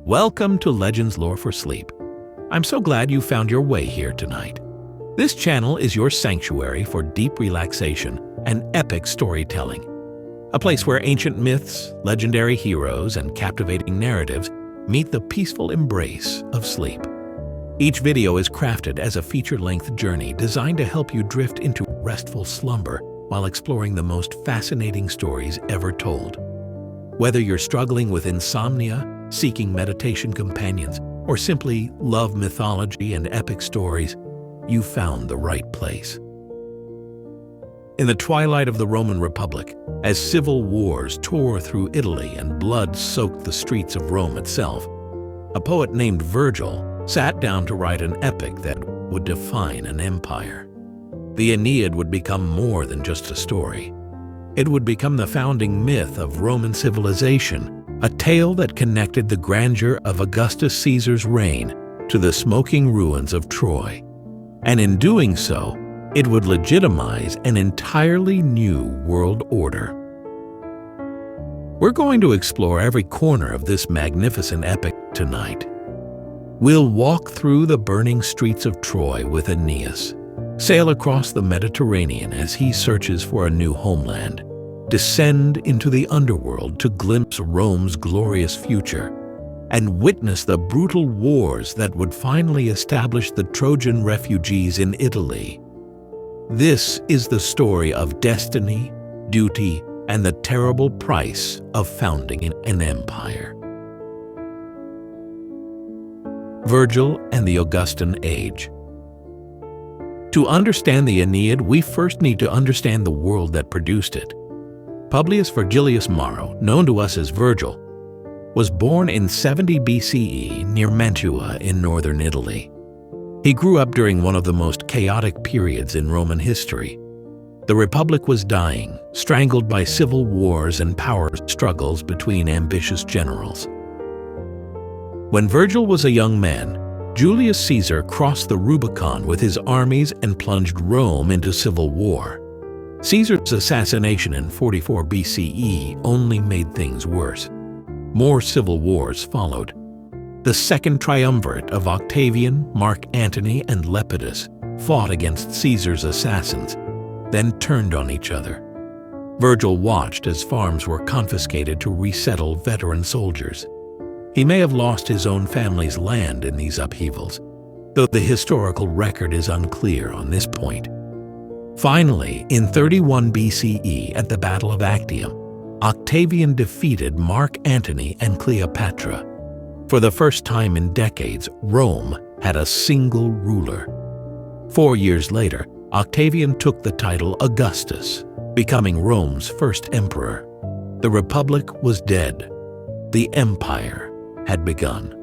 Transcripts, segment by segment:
Welcome to Legends Lore for Sleep. I'm so glad you found your way here tonight. This channel is your sanctuary for deep relaxation and epic storytelling. A place where ancient myths, legendary heroes, and captivating narratives meet the peaceful embrace of sleep. Each video is crafted as a feature-length journey designed to help you drift into restful slumber while exploring the most fascinating stories ever told. Whether you're struggling with insomnia, seeking meditation companions, or simply love mythology and epic stories, you found the right place. In the twilight of the Roman Republic, as civil wars tore through Italy and blood soaked the streets of Rome itself, a poet named Virgil sat down to write an epic that would define an empire. The Aeneid would become more than just a story. It would become the founding myth of Roman civilization, a tale that connected the grandeur of Augustus Caesar's reign to the smoking ruins of Troy. And in doing so, it would legitimize an entirely new world order. We're going to explore every corner of this magnificent epic tonight. We'll walk through the burning streets of Troy with Aeneas, sail across the Mediterranean as he searches for a new homeland, descend into the underworld to glimpse Rome's glorious future, and witness the brutal wars that would finally establish the Trojan refugees in Italy. This is the story of destiny, duty, and the terrible price of founding an empire. Virgil and the Augustan Age. To understand the Aeneid, we first need to understand the world that produced it. Publius Vergilius Maro, known to us as Virgil, was born in 70 BCE near Mantua in northern Italy. He grew up during one of the most chaotic periods in Roman history. The Republic was dying, strangled by civil wars and power struggles between ambitious generals. When Virgil was a young man, Julius Caesar crossed the Rubicon with his armies and plunged Rome into civil war. Caesar's assassination in 44 BCE only made things worse. More civil wars followed. The second triumvirate of Octavian, Mark Antony, and Lepidus fought against Caesar's assassins, then turned on each other. Virgil watched as farms were confiscated to resettle veteran soldiers. He may have lost his own family's land in these upheavals, though the historical record is unclear on this point. Finally, in 31 BCE at the Battle of Actium, Octavian defeated Mark Antony and Cleopatra. For the first time in decades, Rome had a single ruler. 4 years later, Octavian took the title Augustus, becoming Rome's first emperor. The Republic was dead. The empire had begun.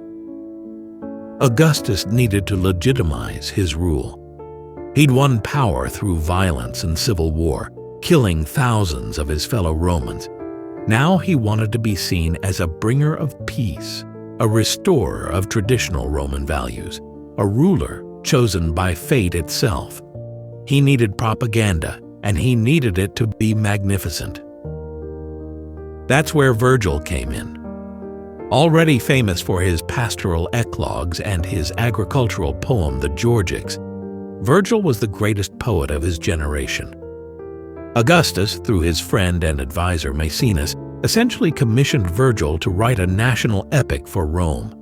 Augustus needed to legitimize his rule. He'd won power through violence and civil war, killing thousands of his fellow Romans. Now he wanted to be seen as a bringer of peace, a restorer of traditional Roman values, a ruler chosen by fate itself. He needed propaganda, and he needed it to be magnificent. That's where Virgil came in. Already famous for his pastoral eclogues and his agricultural poem, the Georgics, Virgil was the greatest poet of his generation. Augustus, through his friend and advisor Maecenas, essentially commissioned Virgil to write a national epic for Rome.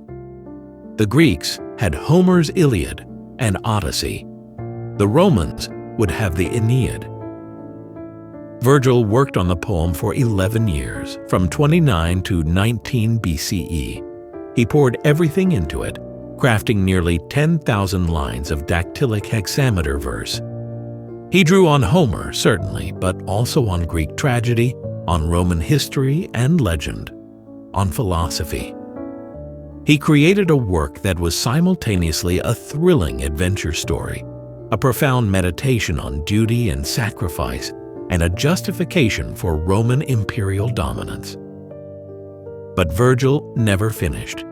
The Greeks had Homer's Iliad and Odyssey. The Romans would have the Aeneid. Virgil worked on the poem for 11 years, from 29 to 19 BCE. He poured everything into it, crafting nearly 10,000 lines of dactylic hexameter verse. He drew on Homer, certainly, but also on Greek tragedy, on Roman history and legend, on philosophy. He created a work that was simultaneously a thrilling adventure story, a profound meditation on duty and sacrifice, and a justification for Roman imperial dominance. But Virgil never finished.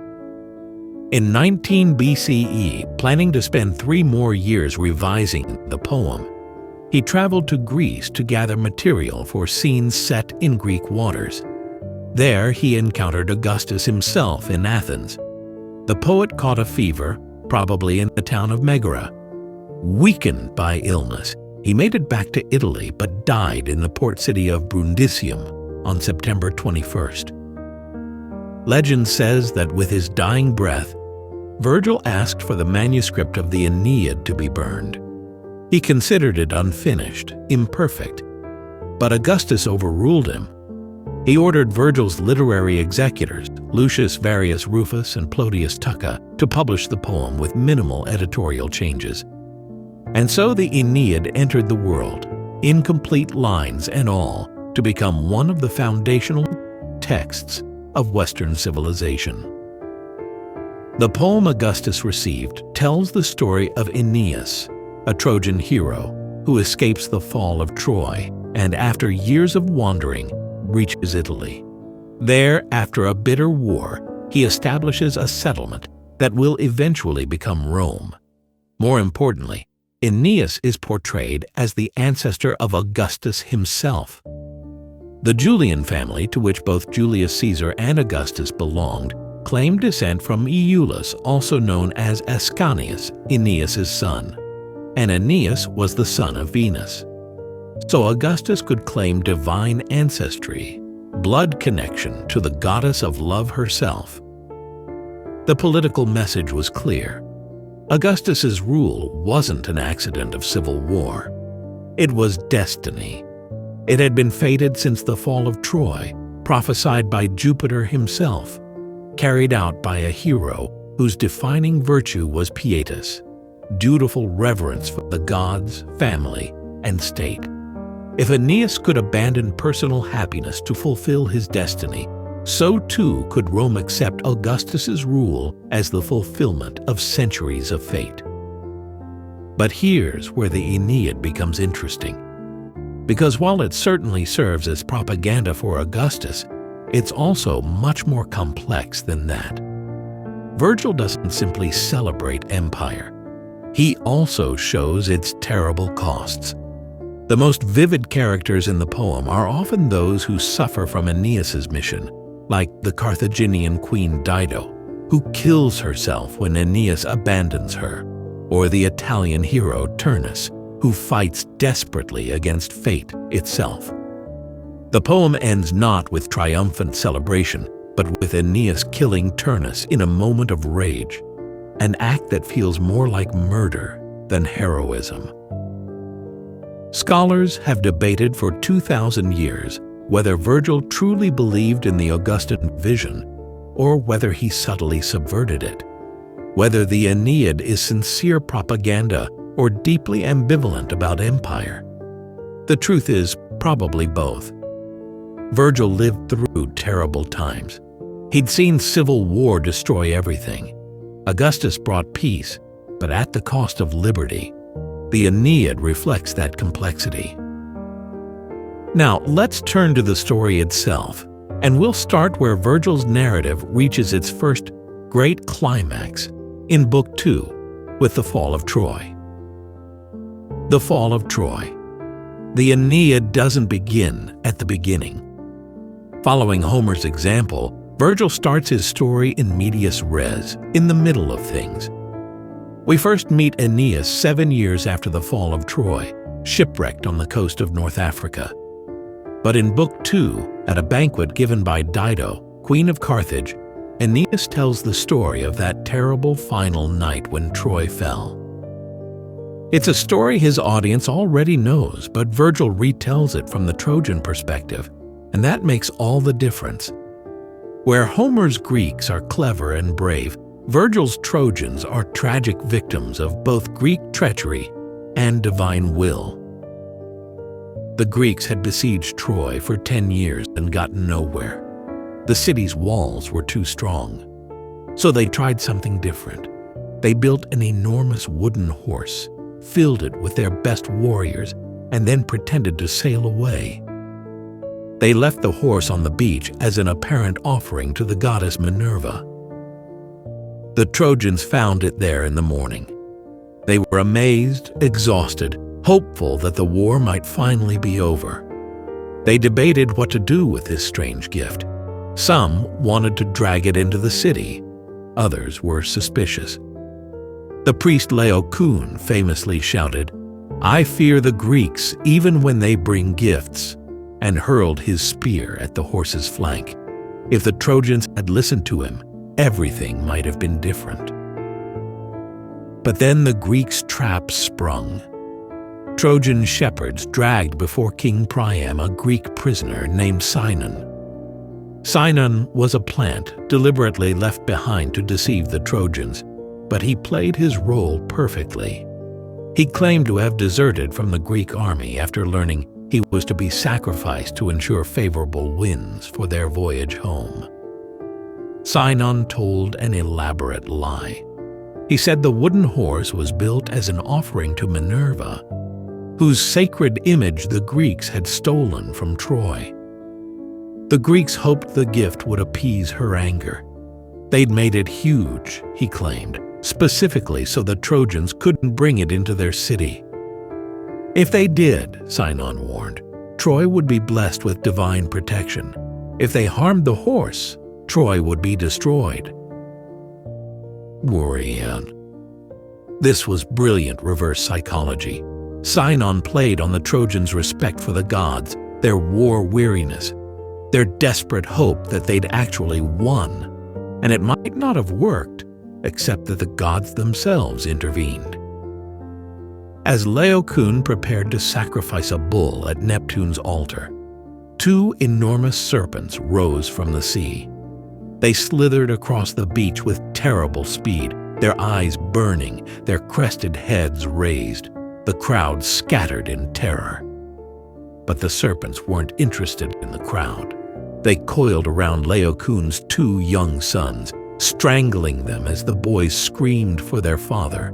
In 19 BCE, planning to spend 3 more years revising the poem, he traveled to Greece to gather material for scenes set in Greek waters. There he encountered Augustus himself in Athens, The poet caught a fever, probably in the town of Megara. Weakened by illness, he made it back to Italy but died in the port city of Brundisium on September 21st. Legend says that with his dying breath, Virgil asked for the manuscript of the Aeneid to be burned. He considered it unfinished, imperfect, but Augustus overruled him. He ordered Virgil's literary executors, Lucius Varius Rufus and Plotius Tucca, to publish the poem with minimal editorial changes. And so the Aeneid entered the world, incomplete lines and all, to become one of the foundational texts of Western civilization. The poem Augustus received tells the story of Aeneas, a Trojan hero who escapes the fall of Troy and, after years of wandering, reaches Italy. There, after a bitter war, he establishes a settlement that will eventually become Rome. More importantly, Aeneas is portrayed as the ancestor of Augustus himself. The Julian family, to which both Julius Caesar and Augustus belonged, claimed descent from Iulus, also known as Ascanius, Aeneas' son, and Aeneas was the son of Venus. So Augustus could claim divine ancestry, blood connection to the goddess of love herself. The political message was clear. Augustus's rule wasn't an accident of civil war. It was destiny. It had been fated since the fall of Troy, prophesied by Jupiter himself, carried out by a hero whose defining virtue was pietas, dutiful reverence for the gods, family, and state. If Aeneas could abandon personal happiness to fulfill his destiny, so too could Rome accept Augustus's rule as the fulfillment of centuries of fate. But here's where the Aeneid becomes interesting. Because while it certainly serves as propaganda for Augustus, it's also much more complex than that. Virgil doesn't simply celebrate empire. He also shows its terrible costs. The most vivid characters in the poem are often those who suffer from Aeneas's mission, like the Carthaginian Queen Dido, who kills herself when Aeneas abandons her, or the Italian hero Turnus, who fights desperately against fate itself. The poem ends not with triumphant celebration, but with Aeneas killing Turnus in a moment of rage, an act that feels more like murder than heroism. Scholars have debated for 2,000 years whether Virgil truly believed in the Augustan vision or whether he subtly subverted it, whether the Aeneid is sincere propaganda or deeply ambivalent about empire. The truth is probably both. Virgil lived through terrible times. He'd seen civil war destroy everything. Augustus brought peace, but at the cost of liberty. The Aeneid reflects that complexity. Now, let's turn to the story itself, and we'll start where Virgil's narrative reaches its first great climax in Book 2, with the fall of Troy. The fall of Troy. The Aeneid doesn't begin at the beginning. Following Homer's example, Virgil starts his story in medias res, in the middle of things. We first meet Aeneas 7 years after the fall of Troy, shipwrecked on the coast of North Africa. But in Book 2, at a banquet given by Dido, Queen of Carthage, Aeneas tells the story of that terrible final night when Troy fell. It's a story his audience already knows, but Virgil retells it from the Trojan perspective, and that makes all the difference. Where Homer's Greeks are clever and brave, Virgil's Trojans are tragic victims of both Greek treachery and divine will. The Greeks had besieged Troy for 10 years and gotten nowhere. The city's walls were too strong. So they tried something different. They built an enormous wooden horse, filled it with their best warriors, and then pretended to sail away. They left the horse on the beach as an apparent offering to the goddess Minerva. The Trojans found it there in the morning. They were amazed, exhausted, hopeful that the war might finally be over. They debated what to do with this strange gift. Some wanted to drag it into the city. Others were suspicious. The priest Laocoon famously shouted, "I fear the Greeks even when they bring gifts," and hurled his spear at the horse's flank. If the Trojans had listened to him, everything might have been different. But then the Greeks' trap sprung. Trojan shepherds dragged before King Priam a Greek prisoner named Sinon. Sinon was a plant deliberately left behind to deceive the Trojans, but he played his role perfectly. He claimed to have deserted from the Greek army after learning he was to be sacrificed to ensure favorable winds for their voyage home. Sinon told an elaborate lie. He said the wooden horse was built as an offering to Minerva, whose sacred image the Greeks had stolen from Troy. The Greeks hoped the gift would appease her anger. They'd made it huge, he claimed, specifically so the Trojans couldn't bring it into their city. If they did, Sinon warned, Troy would be blessed with divine protection. If they harmed the horse, Troy would be destroyed. Worrying. This was brilliant reverse psychology. Sinon played on the Trojans' respect for the gods, their war weariness, their desperate hope that they'd actually won. And it might not have worked, except that the gods themselves intervened. As Laocoon prepared to sacrifice a bull at Neptune's altar, two enormous serpents rose from the sea. They slithered across the beach with terrible speed, their eyes burning, their crested heads raised. The crowd scattered in terror. But the serpents weren't interested in the crowd. They coiled around Laocoon's two young sons, strangling them as the boys screamed for their father.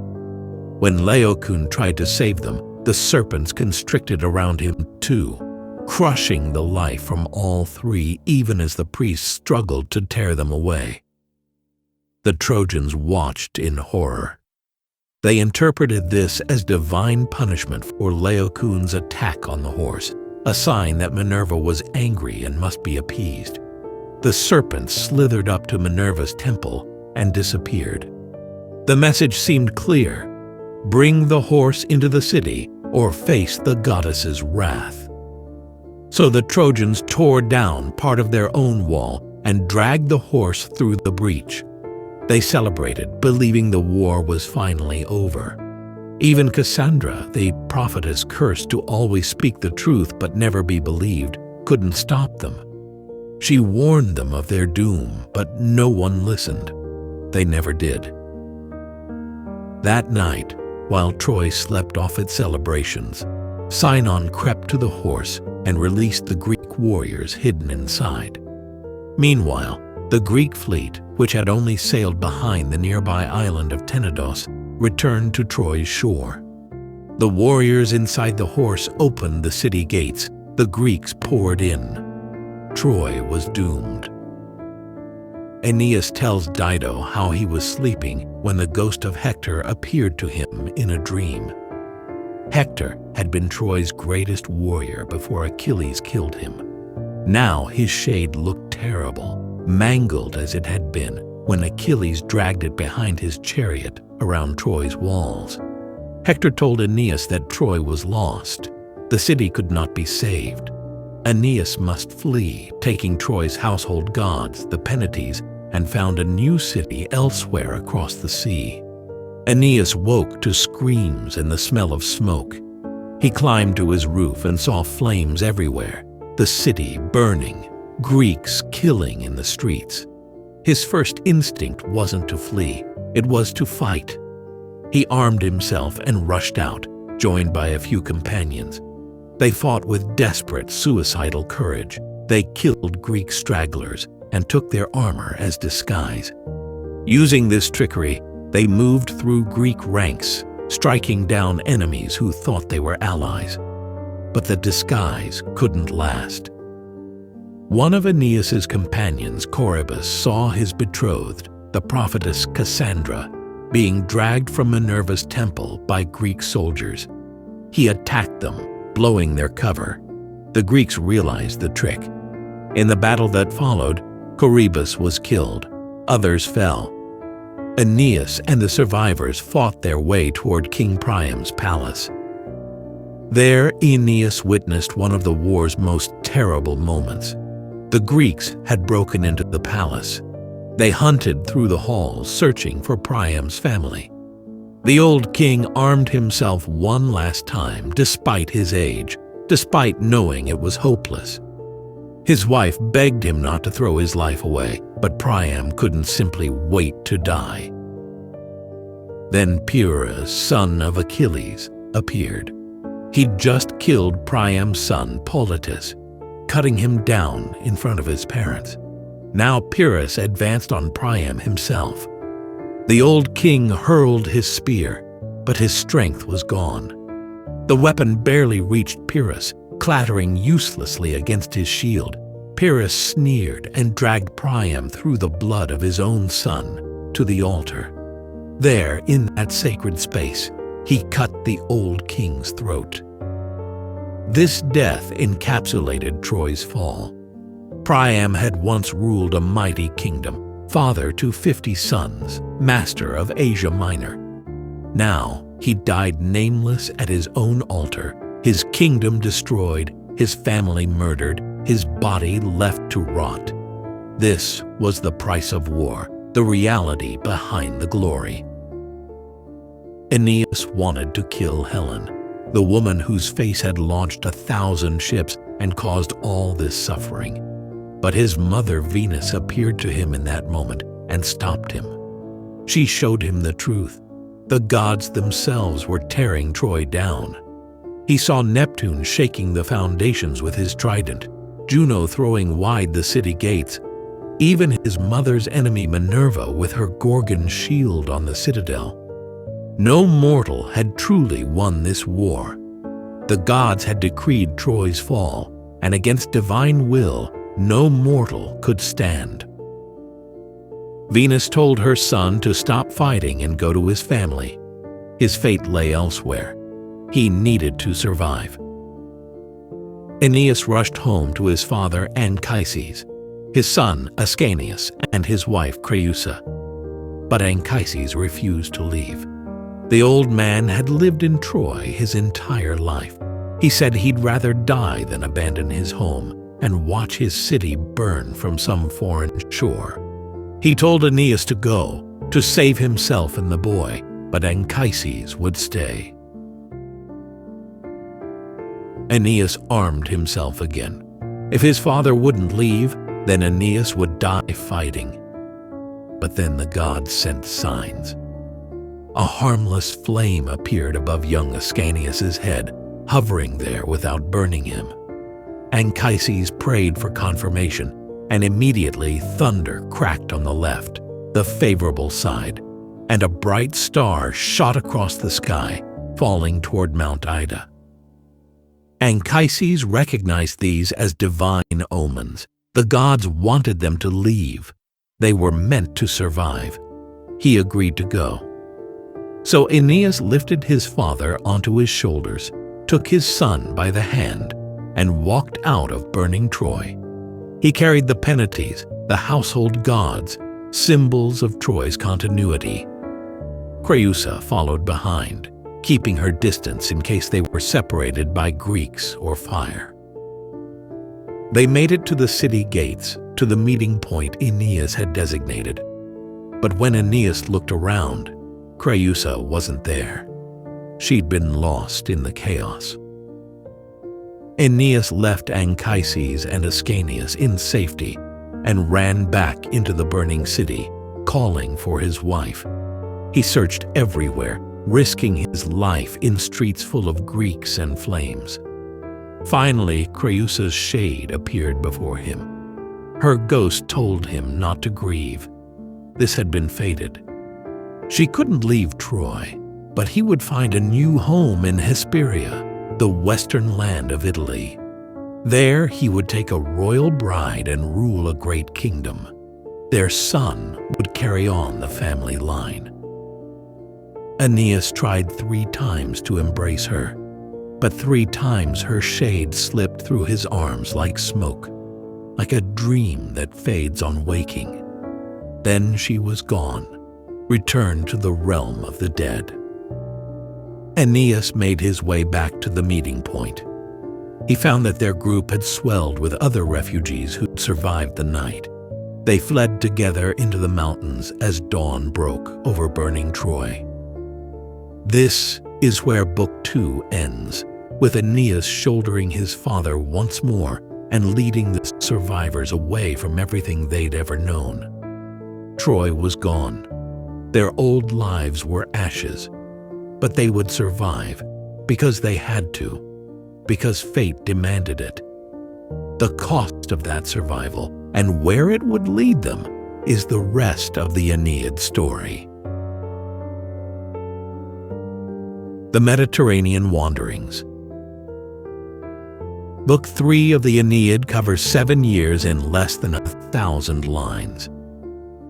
When Laocoon tried to save them, the serpents constricted around him too, crushing the life from all three even as the priests struggled to tear them away. The Trojans watched in horror. They interpreted this as divine punishment for Laocoon's attack on the horse, a sign that Minerva was angry and must be appeased. The serpents slithered up to Minerva's temple and disappeared. The message seemed clear: bring the horse into the city or face the goddess's wrath. So the Trojans tore down part of their own wall and dragged the horse through the breach. They celebrated, believing the war was finally over. Even Cassandra, the prophetess cursed to always speak the truth but never be believed, couldn't stop them. She warned them of their doom, but no one listened. They never did. That night, while Troy slept off its celebrations, Sinon crept to the horse and released the Greek warriors hidden inside. Meanwhile, the Greek fleet, which had only sailed behind the nearby island of Tenedos, returned to Troy's shore. The warriors inside the horse opened the city gates. The Greeks poured in. Troy was doomed. Aeneas tells Dido how he was sleeping when the ghost of Hector appeared to him in a dream. Hector had been Troy's greatest warrior before Achilles killed him. Now his shade looked terrible, mangled as it had been when Achilles dragged it behind his chariot around Troy's walls. Hector told Aeneas that Troy was lost. The city could not be saved. Aeneas must flee, taking Troy's household gods, the Pietas, and found a new city elsewhere across the sea. Aeneas woke to screams and the smell of smoke. He climbed to his roof and saw flames everywhere, the city burning, Greeks killing in the streets. His first instinct wasn't to flee, it was to fight. He armed himself and rushed out, joined by a few companions. They fought with desperate, suicidal courage. They killed Greek stragglers and took their armor as disguise. Using this trickery, they moved through Greek ranks, striking down enemies who thought they were allies. But the disguise couldn't last. One of Aeneas's companions, Corybus, saw his betrothed, the prophetess Cassandra, being dragged from Minerva's temple by Greek soldiers. He attacked them, blowing their cover. The Greeks realized the trick. In the battle that followed, Corybus was killed. Others fell. Aeneas and the survivors fought their way toward King Priam's palace. There, Aeneas witnessed one of the war's most terrible moments. The Greeks had broken into the palace. They hunted through the halls, searching for Priam's family. The old king armed himself one last time, despite his age, despite knowing it was hopeless. His wife begged him not to throw his life away, but Priam couldn't simply wait to die. Then Pyrrhus, son of Achilles, appeared. He'd just killed Priam's son, Polites, cutting him down in front of his parents. Now Pyrrhus advanced on Priam himself. The old king hurled his spear, but his strength was gone. The weapon barely reached Pyrrhus, clattering uselessly against his shield. Pyrrhus sneered and dragged Priam through the blood of his own son to the altar. There, in that sacred space, he cut the old king's throat. This death encapsulated Troy's fall. Priam had once ruled a mighty kingdom, father to 50 sons, master of Asia Minor. Now he died nameless at his own altar, his kingdom destroyed, his family murdered, his body left to rot. This was the price of war, the reality behind the glory. Aeneas wanted to kill Helen, the woman whose face had launched 1,000 ships and caused all this suffering. But his mother Venus appeared to him in that moment and stopped him. She showed him the truth. The gods themselves were tearing Troy down. He saw Neptune shaking the foundations with his trident, Juno throwing wide the city gates, even his mother's enemy Minerva with her Gorgon shield on the citadel. No mortal had truly won this war. The gods had decreed Troy's fall, and against divine will, no mortal could stand. Venus told her son to stop fighting and go to his family. His fate lay elsewhere. He needed to survive. Aeneas rushed home to his father Anchises, his son Ascanius, and his wife Creusa. But Anchises refused to leave. The old man had lived in Troy his entire life. He said he'd rather die than abandon his home and watch his city burn from some foreign shore. He told Aeneas to go, to save himself and the boy, but Anchises would stay. Aeneas armed himself again. If his father wouldn't leave, then Aeneas would die fighting. But then the gods sent signs. A harmless flame appeared above young Ascanius' head, hovering there without burning him. Anchises prayed for confirmation, and immediately thunder cracked on the left, the favorable side, and a bright star shot across the sky, falling toward Mount Ida. Anchises recognized these as divine omens. The gods wanted them to leave. They were meant to survive. He agreed to go. So Aeneas lifted his father onto his shoulders, took his son by the hand, and walked out of burning Troy. He carried the Penites, the household gods, symbols of Troy's continuity. Creusa followed behind, keeping her distance in case they were separated by Greeks or fire. They made it to the city gates, to the meeting point Aeneas had designated. But when Aeneas looked around, Creusa wasn't there. She'd been lost in the chaos. Aeneas left Anchises and Ascanius in safety and ran back into the burning city, calling for his wife. He searched everywhere, risking his life in streets full of Greeks and flames. Finally, Creusa's shade appeared before him. Her ghost told him not to grieve. This had been fated. She couldn't leave Troy, but he would find a new home in Hesperia, the western land of Italy. There he would take a royal bride and rule a great kingdom. Their son would carry on the family line. Aeneas tried 3 times to embrace her, but 3 times her shade slipped through his arms like smoke, like a dream that fades on waking. Then she was gone, returned to the realm of the dead. Aeneas made his way back to the meeting point. He found that their group had swelled with other refugees who'd survived the night. They fled together into the mountains as dawn broke over burning Troy. This is where Book 2 ends, with Aeneas shouldering his father once more and leading the survivors away from everything they'd ever known. Troy was gone. Their old lives were ashes, but they would survive because they had to, because fate demanded it. The cost of that survival and where it would lead them is the rest of the Aeneid story. The Mediterranean Wanderings. Book 3 of the Aeneid covers 7 years in less than 1,000 lines.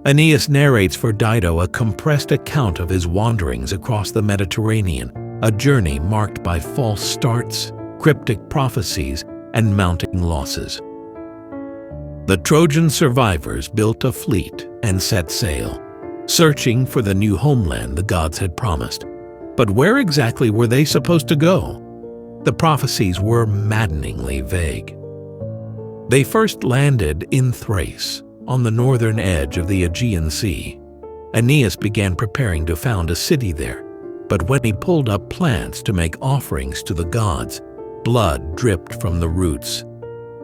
Aeneas narrates for Dido a compressed account of his wanderings across the Mediterranean, a journey marked by false starts, cryptic prophecies, and mounting losses. The Trojan survivors built a fleet and set sail, searching for the new homeland the gods had promised. But where exactly were they supposed to go? The prophecies were maddeningly vague. They first landed in Thrace, on the northern edge of the Aegean Sea. Aeneas began preparing to found a city there, but when he pulled up plants to make offerings to the gods, blood dripped from the roots.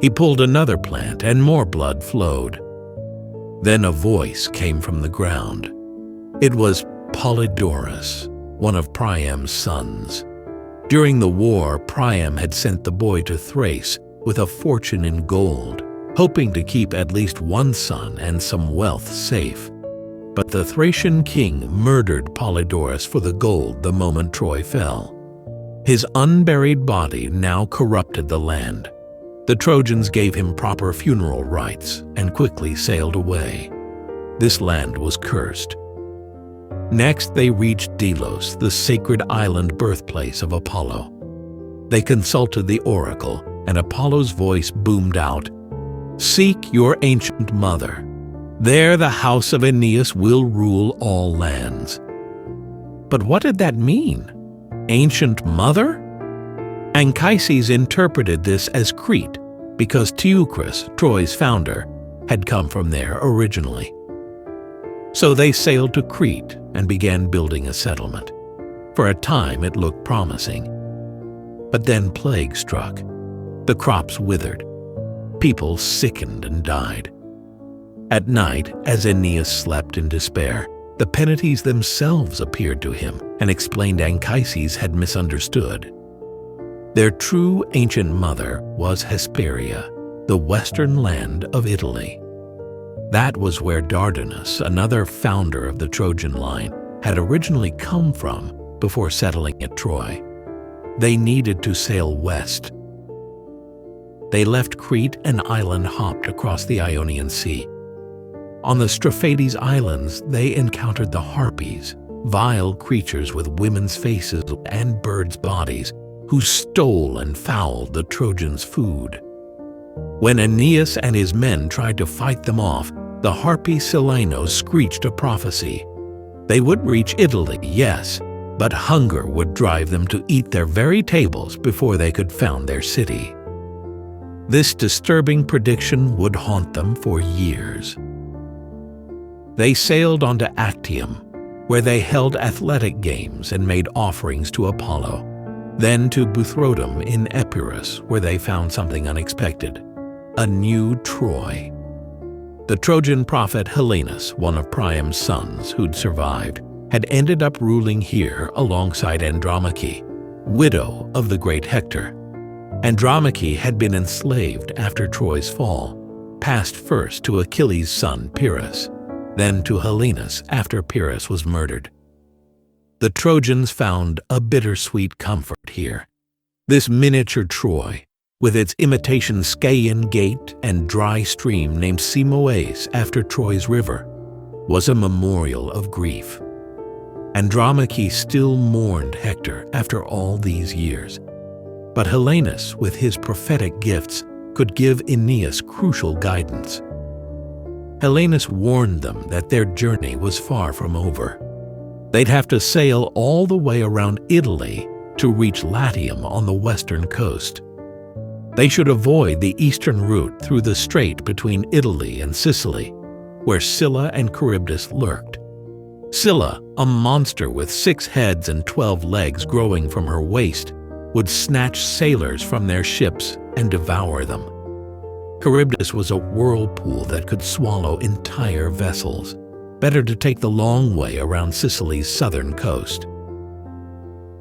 He pulled another plant and more blood flowed. Then a voice came from the ground. It was Polydorus, one of Priam's sons. During the war, Priam had sent the boy to Thrace with a fortune in gold, hoping to keep at least one son and some wealth safe. But the Thracian king murdered Polydorus for the gold the moment Troy fell. His unburied body now corrupted the land. The Trojans gave him proper funeral rites and quickly sailed away. This land was cursed. Next, they reached Delos, the sacred island birthplace of Apollo. They consulted the oracle, and Apollo's voice boomed out, "Seek your ancient mother. There the house of Aeneas will rule all lands." But what did that mean? Ancient mother? Anchises interpreted this as Crete, because Teucrus, Troy's founder, had come from there originally. So they sailed to Crete and began building a settlement. For a time it looked promising. But then plague struck. The crops withered. People sickened and died. At night, as Aeneas slept in despair, the Penites themselves appeared to him and explained Anchises had misunderstood. Their true ancient mother was Hesperia, the western land of Italy. That was where Dardanus, another founder of the Trojan line, had originally come from before settling at Troy. They needed to sail west. They left Crete and island hopped across the Ionian Sea. On the Strophates Islands, they encountered the Harpies, vile creatures with women's faces and birds' bodies, who stole and fouled the Trojans' food. When Aeneas and his men tried to fight them off, the Harpy Silenos screeched a prophecy. They would reach Italy, yes, but hunger would drive them to eat their very tables before they could found their city. This disturbing prediction would haunt them for years. They sailed on to Actium, where they held athletic games and made offerings to Apollo, then to Buthrodum in Epirus, where they found something unexpected, a new Troy. The Trojan prophet Helenus, one of Priam's sons who'd survived, had ended up ruling here alongside Andromache, widow of the great Hector. Andromache had been enslaved after Troy's fall, passed first to Achilles' son Pyrrhus, then to Helenus after Pyrrhus was murdered. The Trojans found a bittersweet comfort here. This miniature Troy, with its imitation Scaean gate and dry stream named Simois after Troy's river, was a memorial of grief. Andromache still mourned Hector after all these years. But Helenus, with his prophetic gifts, could give Aeneas crucial guidance. Helenus warned them that their journey was far from over. They'd have to sail all the way around Italy to reach Latium on the western coast. They should avoid the eastern route through the strait between Italy and Sicily, where Scylla and Charybdis lurked. Scylla, a monster with 6 heads and 12 legs growing from her waist, would snatch sailors from their ships and devour them. Charybdis was a whirlpool that could swallow entire vessels. Better to take the long way around Sicily's southern coast.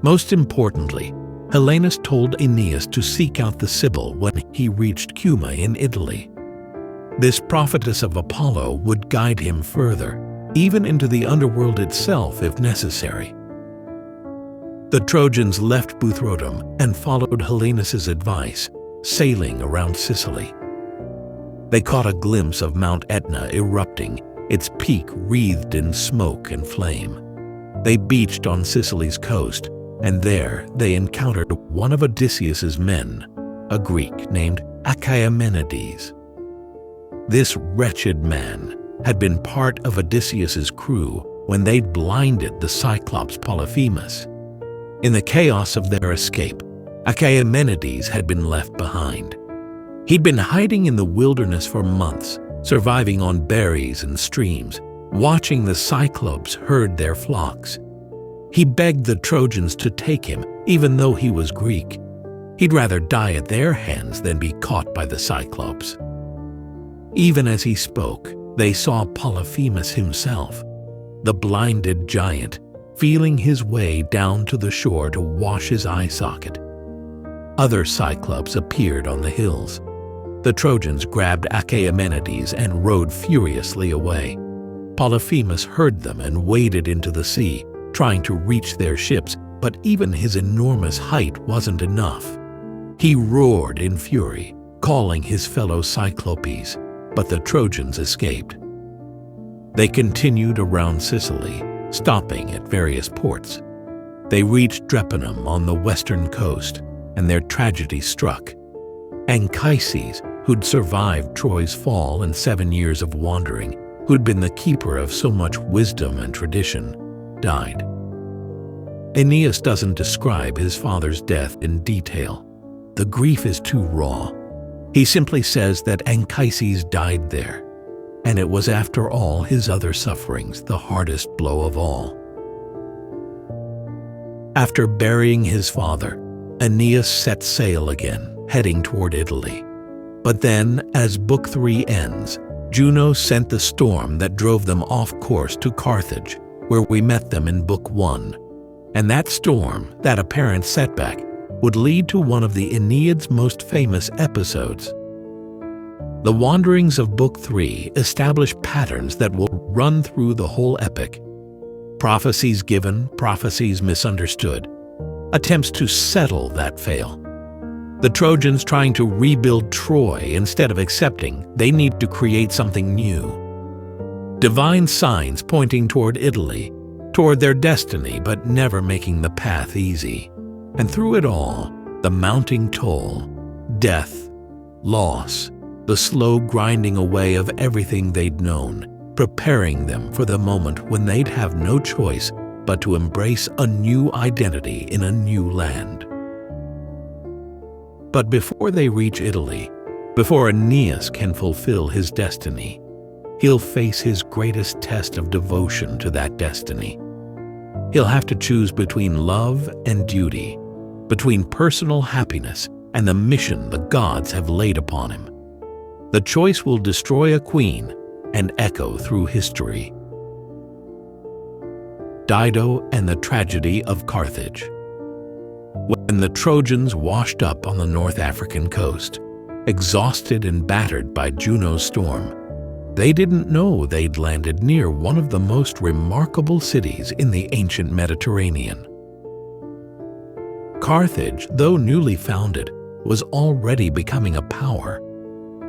Most importantly, Helenus told Aeneas to seek out the Sibyl when he reached Cuma in Italy. This prophetess of Apollo would guide him further, even into the underworld itself if necessary. The Trojans left Buthrotum and followed Helenus's advice, sailing around Sicily. They caught a glimpse of Mount Etna erupting, its peak wreathed in smoke and flame. They beached on Sicily's coast, and there they encountered one of Odysseus's men, a Greek named Aeneid. This wretched man had been part of Odysseus's crew when they'd blinded the Cyclops Polyphemus. In the chaos of their escape, Aeneid had been left behind. He'd been hiding in the wilderness for months, surviving on berries and streams, watching the Cyclopes herd their flocks. He begged the Trojans to take him, even though he was Greek. He'd rather die at their hands than be caught by the Cyclopes. Even as he spoke, they saw Polyphemus himself, the blinded giant, feeling his way down to the shore to wash his eye socket. Other Cyclops appeared on the hills. The Trojans grabbed Achaemenides and rowed furiously away. Polyphemus heard them and waded into the sea, trying to reach their ships, but even his enormous height wasn't enough. He roared in fury, calling his fellow Cyclopes, but the Trojans escaped. They continued around Sicily, stopping at various ports. They reached Drepanum on the western coast, and their tragedy struck. Anchises, who'd survived Troy's fall and 7 years of wandering, who'd been the keeper of so much wisdom and tradition, died. Aeneas doesn't describe his father's death in detail. The grief is too raw. He simply says that Anchises died there, and it was after all his other sufferings the hardest blow of all. After burying his father, Aeneas set sail again, heading toward Italy. But then, as Book 3 ends, Juno sent the storm that drove them off course to Carthage, where we met them in Book 1. And that storm, that apparent setback, would lead to one of the Aeneid's most famous episodes. The wanderings of Book 3 establish patterns that will run through the whole epic. Prophecies given, prophecies misunderstood. Attempts to settle that fail. The Trojans trying to rebuild Troy instead of accepting they need to create something new. Divine signs pointing toward Italy, toward their destiny, but never making the path easy. And through it all, the mounting toll, death, loss, the slow grinding away of everything they'd known, preparing them for the moment when they'd have no choice but to embrace a new identity in a new land. But before they reach Italy, before Aeneas can fulfill his destiny, he'll face his greatest test of devotion to that destiny. He'll have to choose between love and duty, between personal happiness and the mission the gods have laid upon him. The choice will destroy a queen and echo through history. Dido and the Tragedy of Carthage. When the Trojans washed up on the North African coast, exhausted and battered by Juno's storm, they didn't know they'd landed near one of the most remarkable cities in the ancient Mediterranean. Carthage, though newly founded, was already becoming a power,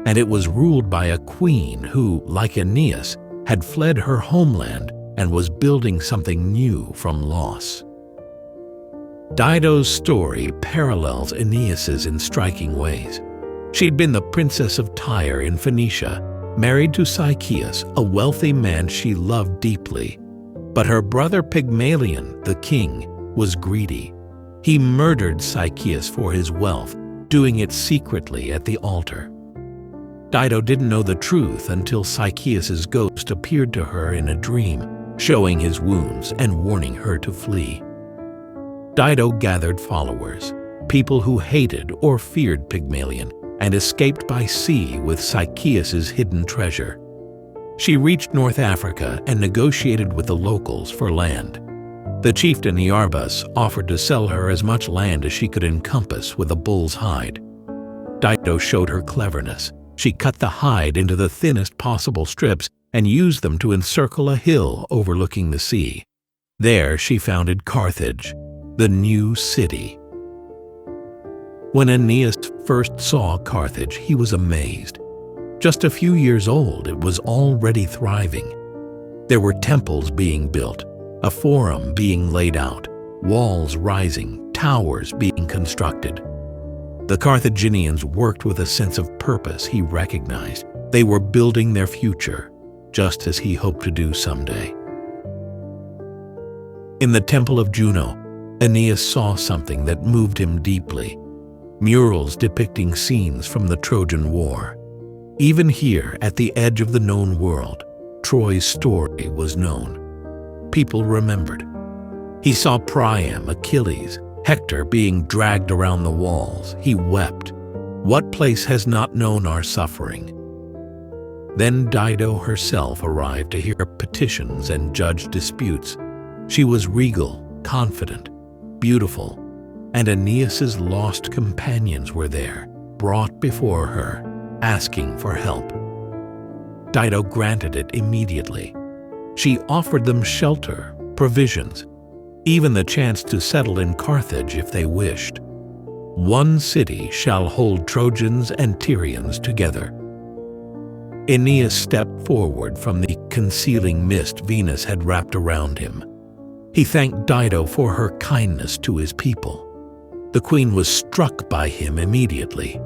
and it was ruled by a queen who, like Aeneas, had fled her homeland and was building something new from loss. Dido's story parallels Aeneas's in striking ways. She'd been the princess of Tyre in Phoenicia, married to Sychaeus, a wealthy man she loved deeply. But her brother Pygmalion, the king, was greedy. He murdered Sychaeus for his wealth, doing it secretly at the altar. Dido didn't know the truth until Sychaeus' ghost appeared to her in a dream, showing his wounds and warning her to flee. Dido gathered followers, people who hated or feared Pygmalion, and escaped by sea with Sychaeus' hidden treasure. She reached North Africa and negotiated with the locals for land. The chieftain Iarbas offered to sell her as much land as she could encompass with a bull's hide. Dido showed her cleverness. She cut the hide into the thinnest possible strips and used them to encircle a hill overlooking the sea. There she founded Carthage, the new city. When Aeneas first saw Carthage, he was amazed. Just a few years old, it was already thriving. There were temples being built, a forum being laid out, walls rising, towers being constructed. The Carthaginians worked with a sense of purpose he recognized. They were building their future, just as he hoped to do someday. In the Temple of Juno, Aeneas saw something that moved him deeply. Murals depicting scenes from the Trojan War. Even here, at the edge of the known world, Troy's story was known. People remembered. He saw Priam, Achilles, Hector being dragged around the walls. He wept. What place has not known our suffering? Then Dido herself arrived to hear petitions and judge disputes. She was regal, confident, beautiful, and Aeneas' lost companions were there, brought before her, asking for help. Dido granted it immediately. She offered them shelter, provisions, even the chance to settle in Carthage if they wished. One city shall hold Trojans and Tyrians together. Aeneas stepped forward from the concealing mist Venus had wrapped around him. He thanked Dido for her kindness to his people. The queen was struck by him immediately.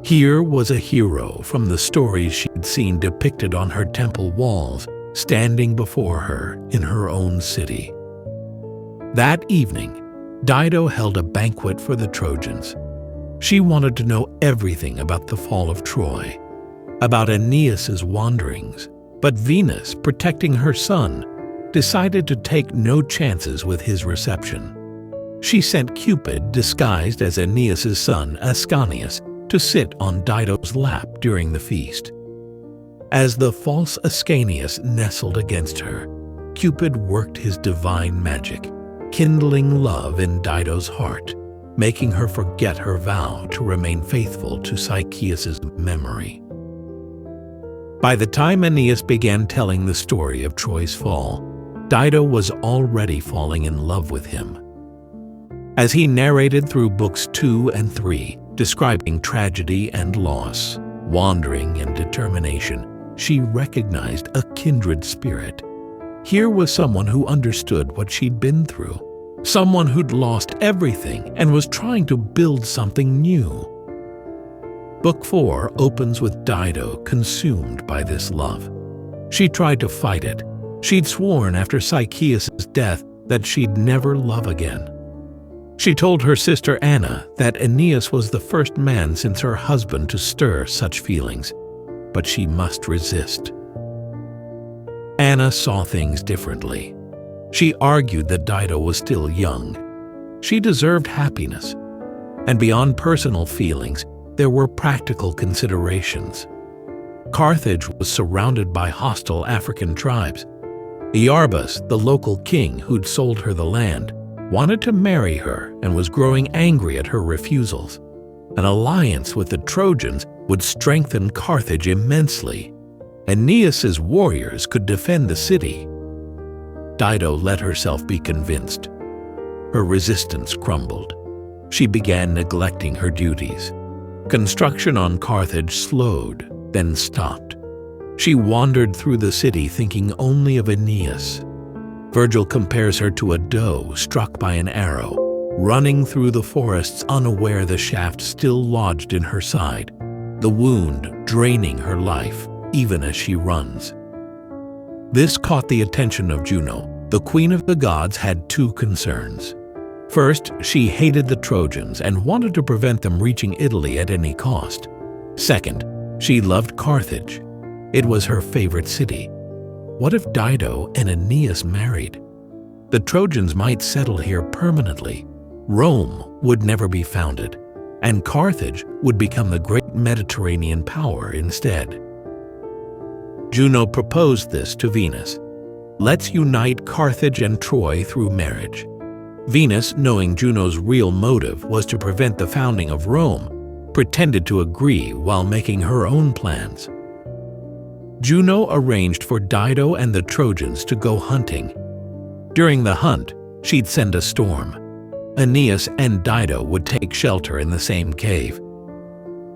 Here was a hero from the stories she'd seen depicted on her temple walls, standing before her in her own city. That evening, Dido held a banquet for the Trojans. She wanted to know everything about the fall of Troy, about Aeneas' wanderings, but Venus, protecting her son, decided to take no chances with his reception. She sent Cupid, disguised as Aeneas' son Ascanius, to sit on Dido's lap during the feast. As the false Ascanius nestled against her, Cupid worked his divine magic, kindling love in Dido's heart, making her forget her vow to remain faithful to Sychaeus' memory. By the time Aeneas began telling the story of Troy's fall, Dido was already falling in love with him. As he narrated through books 2 and 3, describing tragedy and loss, wandering and determination, she recognized a kindred spirit. Here was someone who understood what she'd been through, someone who'd lost everything and was trying to build something new. Book 4 opens with Dido consumed by this love. She tried to fight it. She'd sworn after Sychaeus' death that she'd never love again. She told her sister Anna that Aeneas was the first man since her husband to stir such feelings, but she must resist. Anna saw things differently. She argued that Dido was still young. She deserved happiness. And beyond personal feelings, there were practical considerations. Carthage was surrounded by hostile African tribes. Iarbas, the local king who'd sold her the land, wanted to marry her and was growing angry at her refusals. An alliance with the Trojans would strengthen Carthage immensely. Aeneas' warriors could defend the city. Dido let herself be convinced. Her resistance crumbled. She began neglecting her duties. Construction on Carthage slowed, then stopped. She wandered through the city thinking only of Aeneas. Virgil compares her to a doe struck by an arrow, running through the forests unaware the shaft still lodged in her side, the wound draining her life, even as she runs. This caught the attention of Juno. The queen of the gods had two concerns. First, she hated the Trojans and wanted to prevent them reaching Italy at any cost. Second, she loved Carthage. It was her favorite city. What if Dido and Aeneas married? The Trojans might settle here permanently. Rome would never be founded, and Carthage would become the great Mediterranean power instead. Juno proposed this to Venus. Let's unite Carthage and Troy through marriage. Venus, knowing Juno's real motive was to prevent the founding of Rome, pretended to agree while making her own plans. Juno arranged for Dido and the Trojans to go hunting. During the hunt, she'd send a storm. Aeneas and Dido would take shelter in the same cave.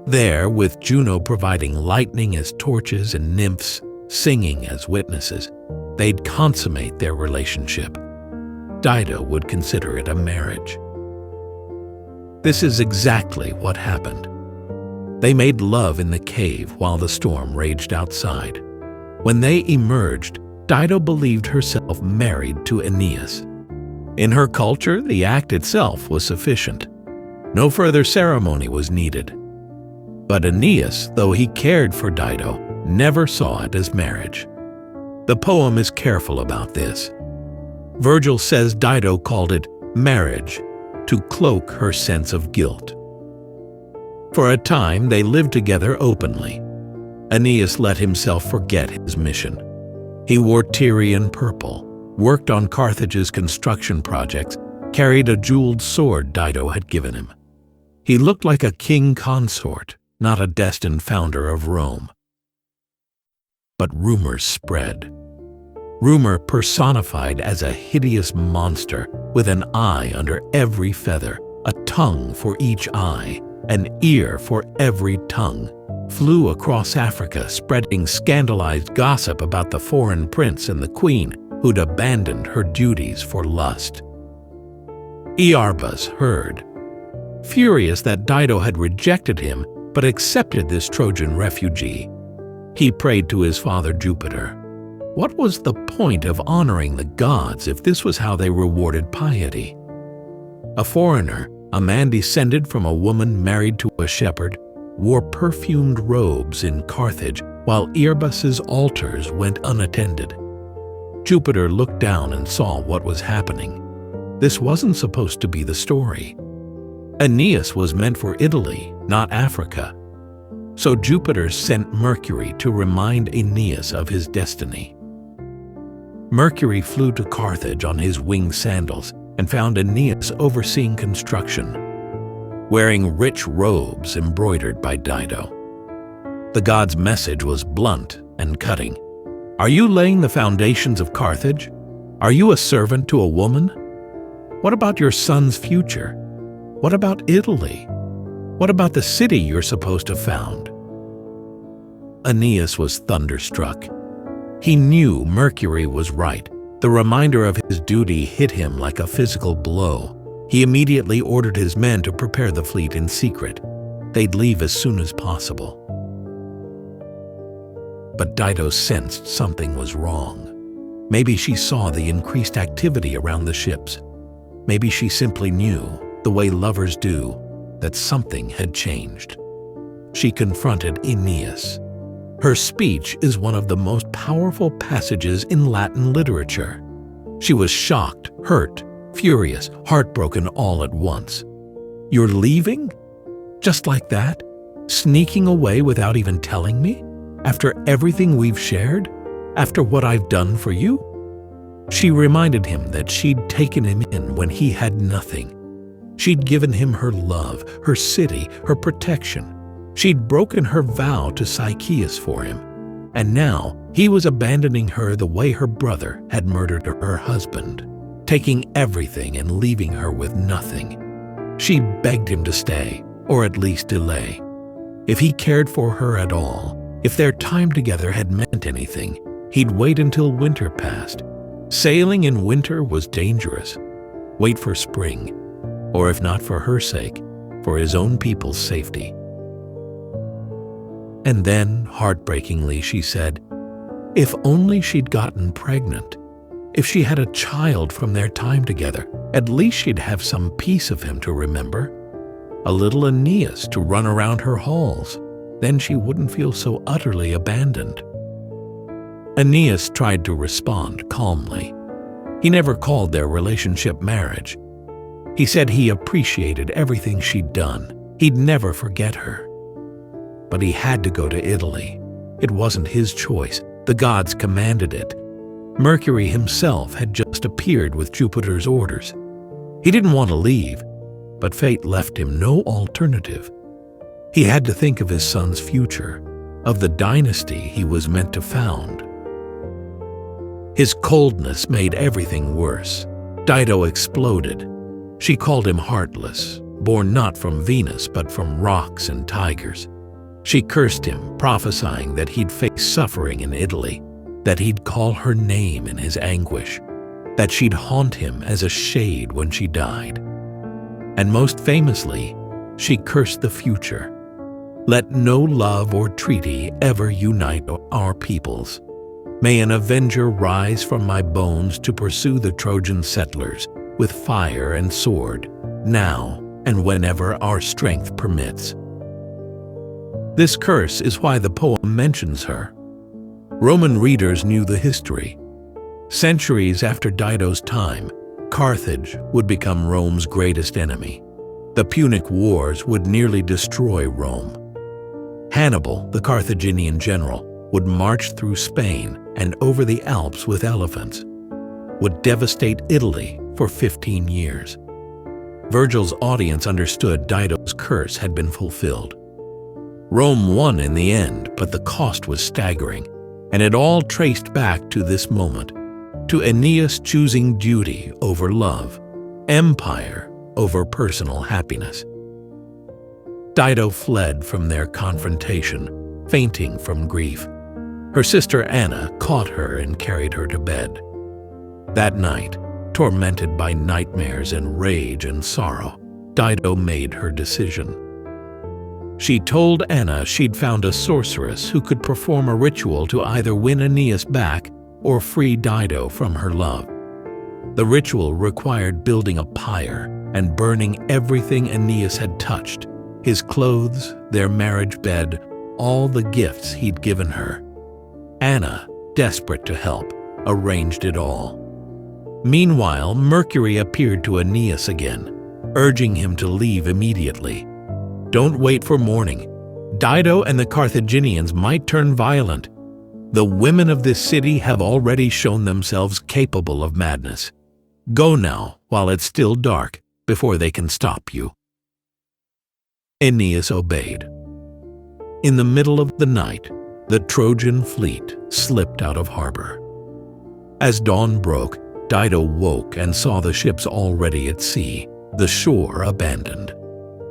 There, with Juno providing lightning as torches and nymphs singing as witnesses, they'd consummate their relationship. Dido would consider it a marriage. This is exactly what happened. They made love in the cave while the storm raged outside. When they emerged, Dido believed herself married to Aeneas. In her culture, the act itself was sufficient. No further ceremony was needed. But Aeneas, though he cared for Dido, never saw it as marriage. The poem is careful about this. Virgil says Dido called it marriage to cloak her sense of guilt. For a time, they lived together openly. Aeneas let himself forget his mission. He wore Tyrian purple, worked on Carthage's construction projects, carried a jeweled sword Dido had given him. He looked like a king consort, not a destined founder of Rome. But rumors spread. Rumor personified as a hideous monster with an eye under every feather, a tongue for each eye, an ear for every tongue, flew across Africa, spreading scandalized gossip about the foreign prince and the queen who'd abandoned her duties for lust. Iarbas heard. Furious that Dido had rejected him but accepted this Trojan refugee, he prayed to his father Jupiter. What was the point of honoring the gods if this was how they rewarded piety? A foreigner, a man descended from a woman married to a shepherd, wore perfumed robes in Carthage while Iarbas's altars went unattended. Jupiter looked down and saw what was happening. This wasn't supposed to be the story. Aeneas was meant for Italy, not Africa. So Jupiter sent Mercury to remind Aeneas of his destiny. Mercury flew to Carthage on his winged sandals and found Aeneas overseeing construction, wearing rich robes embroidered by Dido. The god's message was blunt and cutting. Are you laying the foundations of Carthage? Are you a servant to a woman? What about your son's future? What about Italy? What about the city you're supposed to found? Aeneas was thunderstruck. He knew Mercury was right. The reminder of his duty hit him like a physical blow. He immediately ordered his men to prepare the fleet in secret. They'd leave as soon as possible. But Dido sensed something was wrong. Maybe she saw the increased activity around the ships. Maybe she simply knew, the way lovers do, that something had changed. She confronted Aeneas. Her speech is one of the most powerful passages in Latin literature. She was shocked, hurt, furious, heartbroken all at once. You're leaving? Just like that? Sneaking away without even telling me? After everything we've shared? After what I've done for you? She reminded him that she'd taken him in when he had nothing. She'd given him her love, her city, her protection. She'd broken her vow to Sychaeus for him. And now he was abandoning her the way her brother had murdered her husband, taking everything and leaving her with nothing. She begged him to stay, or at least delay. If he cared for her at all, if their time together had meant anything, he'd wait until winter passed. Sailing in winter was dangerous. Wait for spring, or if not for her sake, for his own people's safety. And then, heartbreakingly, she said, if only she'd gotten pregnant. If she had a child from their time together, at least she'd have some piece of him to remember. A little Aeneas to run around her halls. Then she wouldn't feel so utterly abandoned. Aeneas tried to respond calmly. He never called their relationship marriage. He said he appreciated everything she'd done. He'd never forget her. But he had to go to Italy. It wasn't his choice. The gods commanded it. Mercury himself had just appeared with Jupiter's orders. He didn't want to leave, but fate left him no alternative. He had to think of his son's future, of the dynasty he was meant to found. His coldness made everything worse. Dido exploded. She called him heartless, born not from Venus but from rocks and tigers. She cursed him, prophesying that he'd face suffering in Italy, that he'd call her name in his anguish, that she'd haunt him as a shade when she died. And most famously, she cursed the future. Let no love or treaty ever unite our peoples. May an avenger rise from my bones to pursue the Trojan settlers with fire and sword, now and whenever our strength permits. This curse is why the poem mentions her. Roman readers knew the history. Centuries after Dido's time, Carthage would become Rome's greatest enemy. The Punic Wars would nearly destroy Rome. Hannibal, the Carthaginian general, would march through Spain and over the Alps with elephants, would devastate Italy for 15 years. Virgil's audience understood Dido's curse had been fulfilled. Rome won in the end, but the cost was staggering, and it all traced back to this moment, to Aeneas choosing duty over love, empire over personal happiness. Dido fled from their confrontation, fainting from grief. Her sister Anna caught her and carried her to bed. That night, tormented by nightmares and rage and sorrow, Dido made her decision. She told Anna she'd found a sorceress who could perform a ritual to either win Aeneas back or free Dido from her love. The ritual required building a pyre and burning everything Aeneas had touched, his clothes, their marriage bed, all the gifts he'd given her. Anna, desperate to help, arranged it all. Meanwhile, Mercury appeared to Aeneas again, urging him to leave immediately. Don't wait for morning. Dido and the Carthaginians might turn violent. The women of this city have already shown themselves capable of madness. Go now, while it's still dark, before they can stop you. Aeneas obeyed. In the middle of the night, the Trojan fleet slipped out of harbor. As dawn broke, Dido woke and saw the ships already at sea, the shore abandoned.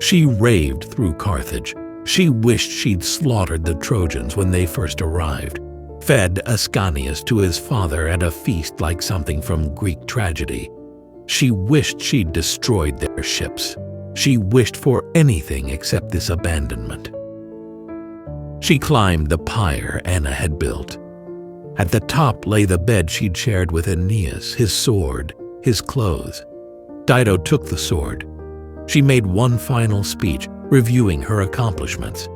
She raved through Carthage. She wished she'd slaughtered the Trojans when they first arrived, fed Ascanius to his father at a feast like something from Greek tragedy. She wished she'd destroyed their ships. She wished for anything except this abandonment. She climbed the pyre Anna had built. At the top lay the bed she'd shared with Aeneas, his sword, his clothes. Dido took the sword. She made one final speech, reviewing her accomplishments.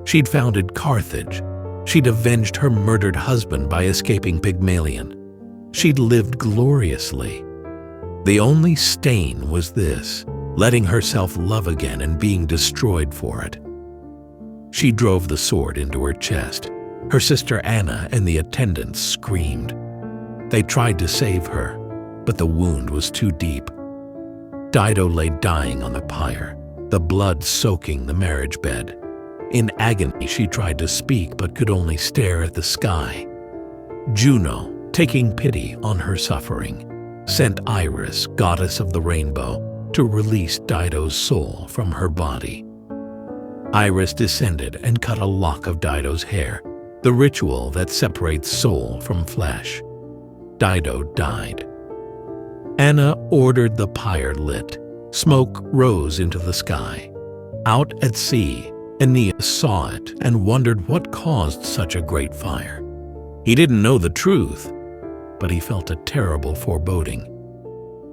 She'd founded Carthage. She'd avenged her murdered husband by escaping Pygmalion. She'd lived gloriously. The only stain was this, letting herself love again and being destroyed for it. She drove the sword into her chest. Her sister Anna and the attendants screamed. They tried to save her, but the wound was too deep. Dido lay dying on the pyre, the blood soaking the marriage bed. In agony, she tried to speak but could only stare at the sky. Juno, taking pity on her suffering, sent Iris, goddess of the rainbow, to release Dido's soul from her body. Iris descended and cut a lock of Dido's hair, the ritual that separates soul from flesh. Dido died. Anna ordered the pyre lit. Smoke rose into the sky. Out at sea, Aeneas saw it and wondered what caused such a great fire. He didn't know the truth, but he felt a terrible foreboding.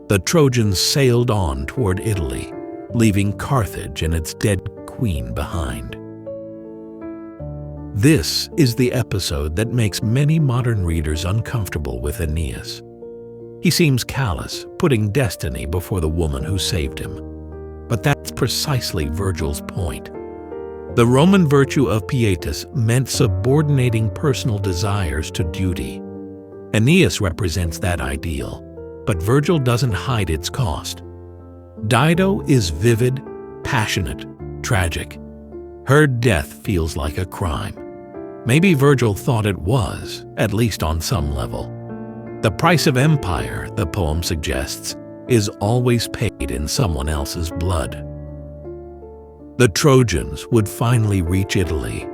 The Trojans sailed on toward Italy, leaving Carthage and its dead queen behind. This is the episode that makes many modern readers uncomfortable with Aeneas. He seems callous, putting destiny before the woman who saved him. But that's precisely Virgil's point. The Roman virtue of pietas meant subordinating personal desires to duty. Aeneas represents that ideal, but Virgil doesn't hide its cost. Dido is vivid, passionate, tragic. Her death feels like a crime. Maybe Virgil thought it was, at least on some level. The price of empire, the poem suggests, is always paid in someone else's blood. The Trojans would finally reach Italy,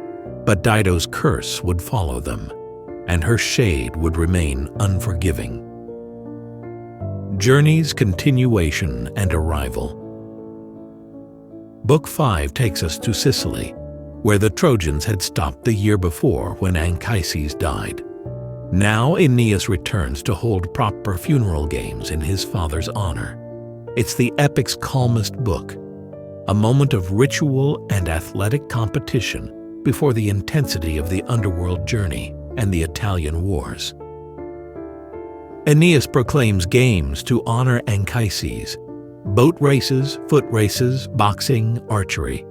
but Dido's curse would follow them, and her shade would remain unforgiving. Journey's continuation and arrival. Book 5 takes us to Sicily, where the Trojans had stopped the year before when Anchises died. Now Aeneas returns to hold proper funeral games in his father's honor. It's the epic's calmest book, a moment of ritual and athletic competition before the intensity of the underworld journey and the Italian wars. Aeneas proclaims games to honor Anchises: boat races, foot races, boxing, archery.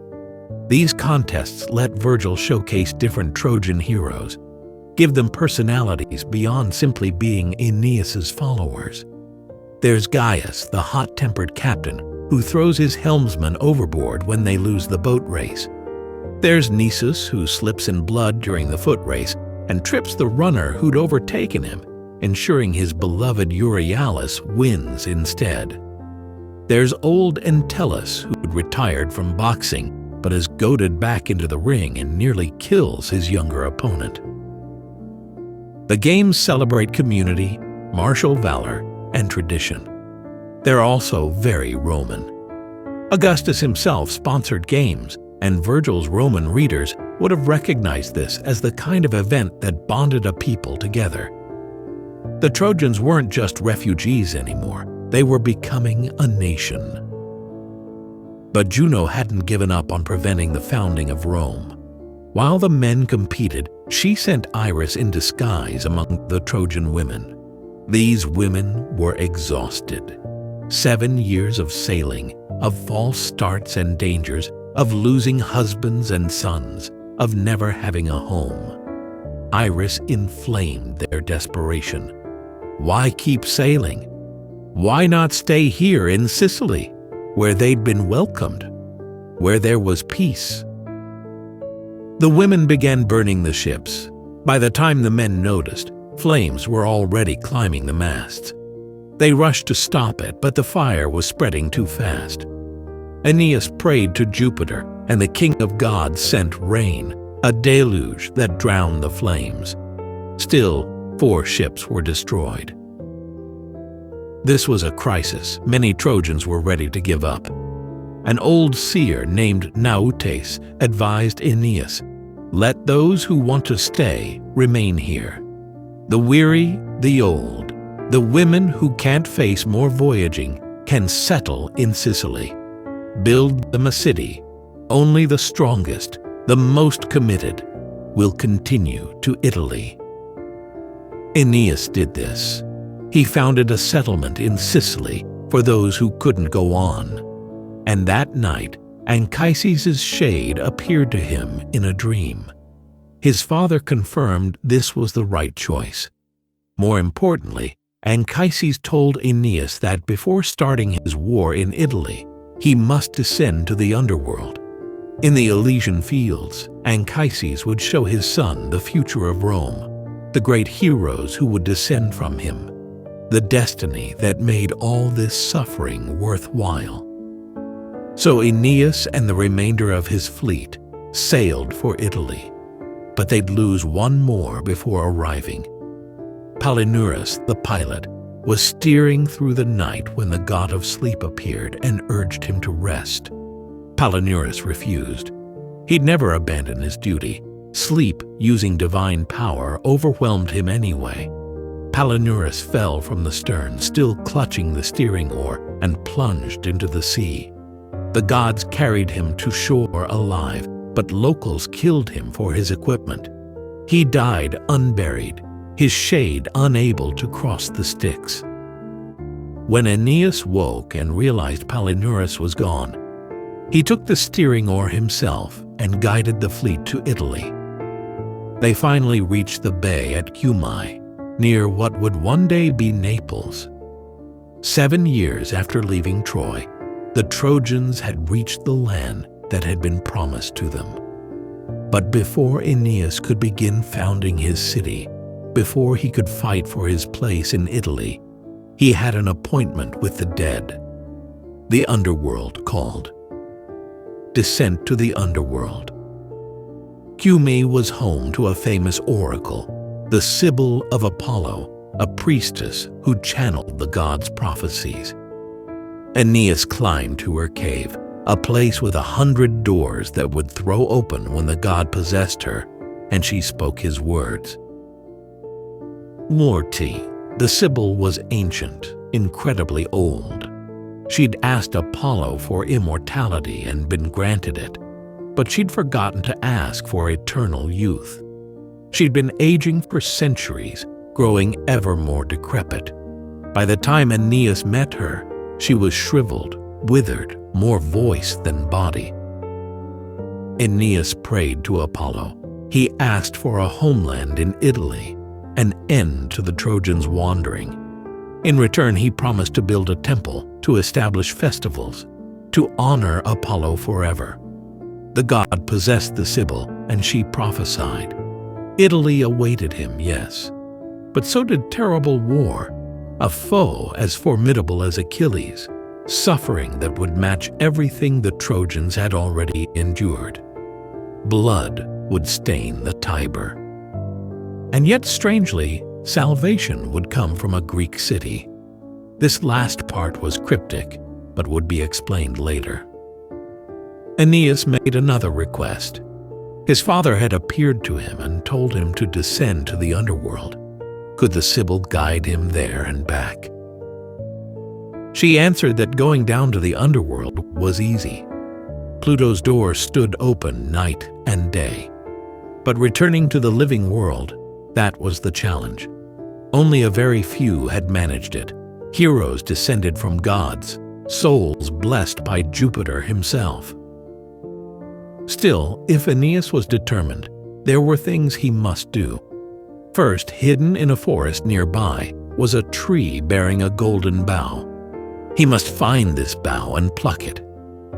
These contests let Virgil showcase different Trojan heroes, give them personalities beyond simply being Aeneas's followers. There's Gaius, the hot-tempered captain, who throws his helmsman overboard when they lose the boat race. There's Nisus, who slips in blood during the foot race and trips the runner who'd overtaken him, ensuring his beloved Euryalus wins instead. There's old Entellus, who'd retired from boxing but is goaded back into the ring and nearly kills his younger opponent. The games celebrate community, martial valor, and tradition. They're also very Roman. Augustus himself sponsored games, and Virgil's Roman readers would have recognized this as the kind of event that bonded a people together. The Trojans weren't just refugees anymore, they were becoming a nation. But Juno hadn't given up on preventing the founding of Rome. While the men competed, she sent Iris in disguise among the Trojan women. These women were exhausted. 7 years of sailing, of false starts and dangers, of losing husbands and sons, of never having a home. Iris inflamed their desperation. Why keep sailing? Why not stay here in Sicily, where they'd been welcomed, where there was peace? The women began burning the ships. By the time the men noticed, flames were already climbing the masts. They rushed to stop it, but the fire was spreading too fast. Aeneas prayed to Jupiter, and the king of gods sent rain, a deluge that drowned the flames. Still, 4 ships were destroyed. This was a crisis. Many Trojans were ready to give up. An old seer named Nautes advised Aeneas, "Let those who want to stay remain here. The weary, the old, the women who can't face more voyaging can settle in Sicily. Build them a city. Only the strongest, the most committed, will continue to Italy." Aeneas did this. He founded a settlement in Sicily for those who couldn't go on. And that night, Anchises' shade appeared to him in a dream. His father confirmed this was the right choice. More importantly, Anchises told Aeneas that before starting his war in Italy, he must descend to the underworld. In the Elysian fields, Anchises would show his son the future of Rome, the great heroes who would descend from him, the destiny that made all this suffering worthwhile. So Aeneas and the remainder of his fleet sailed for Italy, but they'd lose one more before arriving. Palinurus, the pilot, was steering through the night when the god of sleep appeared and urged him to rest. Palinurus refused. He'd never abandon his duty. Sleep, using divine power, overwhelmed him anyway. Palinurus fell from the stern, still clutching the steering oar, and plunged into the sea. The gods carried him to shore alive, but locals killed him for his equipment. He died unburied, his shade unable to cross the Styx. When Aeneas woke and realized Palinurus was gone, he took the steering oar himself and guided the fleet to Italy. They finally reached the bay at Cumae, near what would one day be Naples. 7 years after leaving Troy, the Trojans had reached the land that had been promised to them. But before Aeneas could begin founding his city, before he could fight for his place in Italy, he had an appointment with the dead. The underworld called. Descent to the underworld. Cumae was home to a famous oracle, the Sibyl of Apollo, a priestess who channeled the god's prophecies. Aeneas climbed to her cave, a place with 100 doors that would throw open when the god possessed her, and she spoke his words. Morti, the Sibyl was ancient, incredibly old. She'd asked Apollo for immortality and been granted it, but she'd forgotten to ask for eternal youth. She'd been aging for centuries, growing ever more decrepit. By the time Aeneas met her, she was shriveled, withered, more voice than body. Aeneas prayed to Apollo. He asked for a homeland in Italy, an end to the Trojans' wandering. In return, he promised to build a temple, to establish festivals, to honor Apollo forever. The god possessed the Sibyl, and she prophesied. Italy awaited him, yes, but so did terrible war, a foe as formidable as Achilles, suffering that would match everything the Trojans had already endured. Blood would stain the Tiber. And yet, strangely, salvation would come from a Greek city. This last part was cryptic, but would be explained later. Aeneas made another request. His father had appeared to him and told him to descend to the underworld. Could the Sibyl guide him there and back? She answered that going down to the underworld was easy. Pluto's door stood open night and day. But returning to the living world, that was the challenge. Only a very few had managed it. Heroes descended from gods, souls blessed by Jupiter himself. Still, if Aeneas was determined, there were things he must do. First, hidden in a forest nearby, was a tree bearing a golden bough. He must find this bough and pluck it.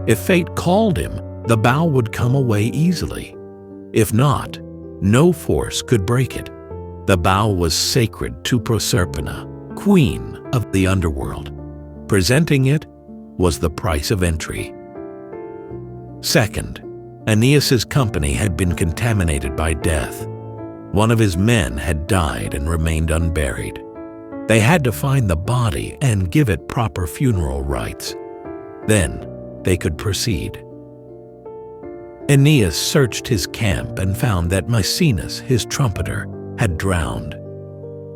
If fate called him, the bough would come away easily. If not, no force could break it. The bough was sacred to Proserpina, queen of the underworld. Presenting it was the price of entry. Second, Aeneas's company had been contaminated by death. One of his men had died and remained unburied. They had to find the body and give it proper funeral rites. Then they could proceed. Aeneas searched his camp and found that Maecenas, his trumpeter, had drowned.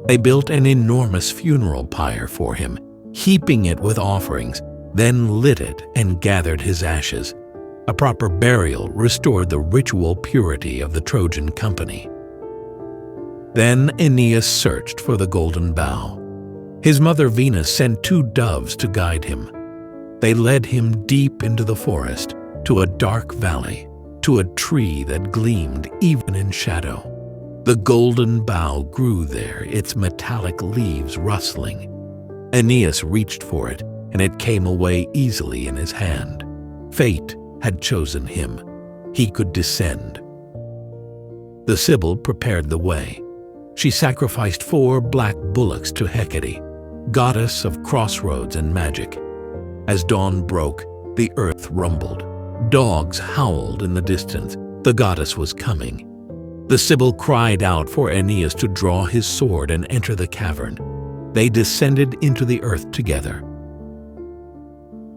They built an enormous funeral pyre for him, heaping it with offerings, then lit it and gathered his ashes. A proper burial restored the ritual purity of the Trojan company. Then Aeneas searched for the golden bough. His mother Venus sent 2 doves to guide him. They led him deep into the forest, to a dark valley, to a tree that gleamed even in shadow. The golden bough grew there, its metallic leaves rustling. Aeneas reached for it, and it came away easily in his hand. Fate had chosen him. He could descend. The Sibyl prepared the way. She sacrificed 4 black bullocks to Hecate, goddess of crossroads and magic. As dawn broke, the earth rumbled. Dogs howled in the distance. The goddess was coming. The Sibyl cried out for Aeneas to draw his sword and enter the cavern. They descended into the earth together.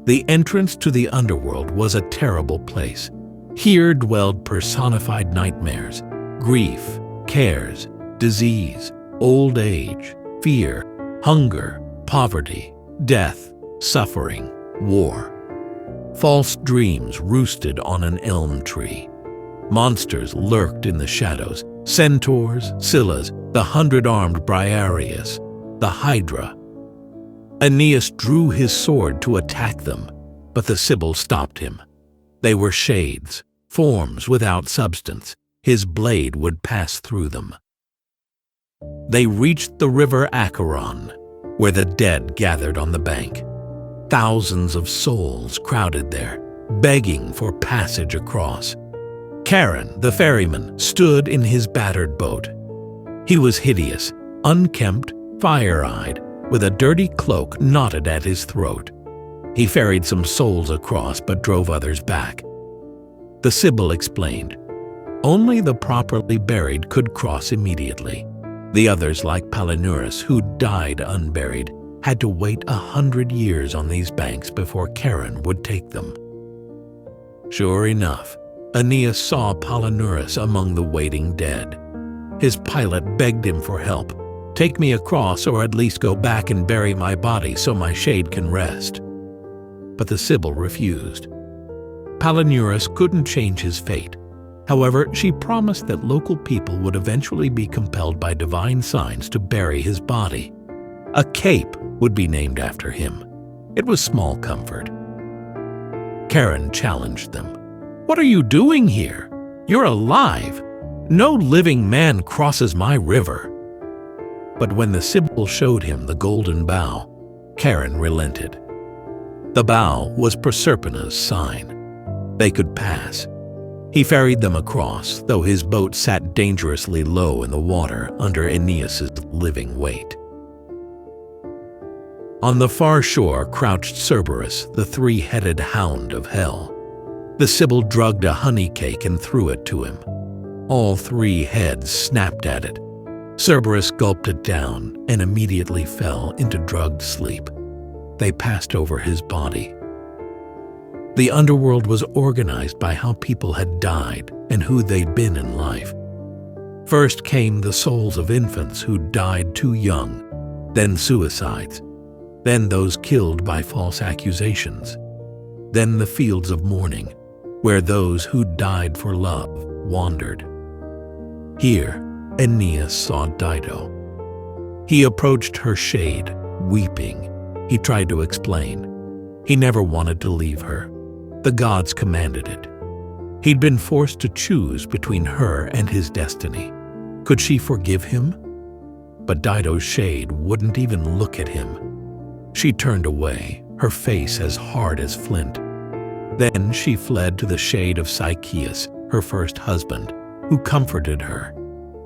The entrance to the underworld was a terrible place. Here dwelled personified nightmares, grief, cares, disease, old age, fear, hunger, poverty, death, suffering, war. False dreams roosted on an elm tree. Monsters lurked in the shadows, centaurs, Scyllas, the 100-armed Briareus, the Hydra. Aeneas drew his sword to attack them, but the Sibyl stopped him. They were shades, forms without substance. His blade would pass through them. They reached the river Acheron, where the dead gathered on the bank. Thousands of souls crowded there, begging for passage across. Charon, the ferryman, stood in his battered boat. He was hideous, unkempt, fire-eyed, with a dirty cloak knotted at his throat. He ferried some souls across but drove others back. The Sibyl explained, only the properly buried could cross immediately. The others, like Palinurus, who died unburied, had to wait 100 years on these banks before Charon would take them. Sure enough, Aeneas saw Palinurus among the waiting dead. His pilot begged him for help. Take me across, or at least go back and bury my body so my shade can rest. But the Sibyl refused. Palinurus couldn't change his fate. However, she promised that local people would eventually be compelled by divine signs to bury his body. A cape would be named after him. It was small comfort. Charon challenged them. What are you doing here? You're alive. No living man crosses my river. But when the Sibyl showed him the golden bow, Charon relented. The bow was Proserpina's sign. They could pass. He ferried them across, though his boat sat dangerously low in the water under Aeneas's living weight. On the far shore crouched Cerberus, the three-headed hound of hell. The Sibyl drugged a honey cake and threw it to him. All three heads snapped at it. Cerberus gulped it down and immediately fell into drugged sleep. They passed over his body. The underworld was organized by how people had died and who they'd been in life. First came the souls of infants who died too young, then suicides, then those killed by false accusations, then the fields of mourning, where those who died for love wandered. Here, Aeneas saw Dido. He approached her shade, weeping. He tried to explain. He never wanted to leave her. The gods commanded it. He'd been forced to choose between her and his destiny. Could she forgive him? But Dido's shade wouldn't even look at him. She turned away, her face as hard as flint. Then she fled to the shade of Sychaeus, her first husband, who comforted her.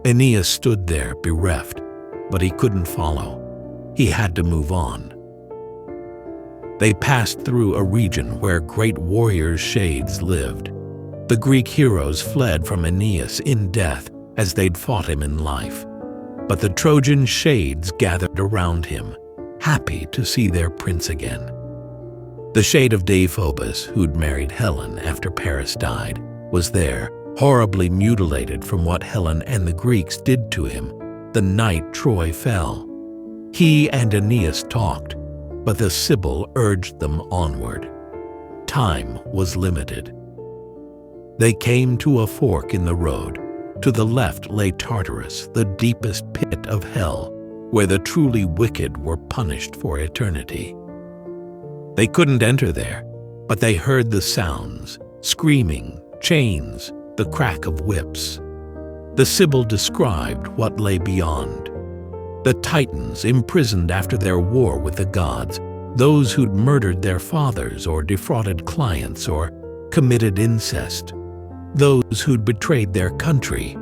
Aeneas stood there bereft, but he couldn't follow. He had to move on. They passed through a region where great warriors' shades lived. The Greek heroes fled from Aeneas in death as they'd fought him in life. But the Trojan shades gathered around him, happy to see their prince again. The shade of Deiphobus, who'd married Helen after Paris died, was there, horribly mutilated from what Helen and the Greeks did to him the night Troy fell. He and Aeneas talked, but the Sibyl urged them onward. Time was limited. They came to a fork in the road. To the left lay Tartarus, the deepest pit of hell, where the truly wicked were punished for eternity. They couldn't enter there, but they heard the sounds, screaming, chains, the crack of whips. The Sibyl described what lay beyond. The Titans imprisoned after their war with the gods, those who'd murdered their fathers or defrauded clients or committed incest, those who'd betrayed their country,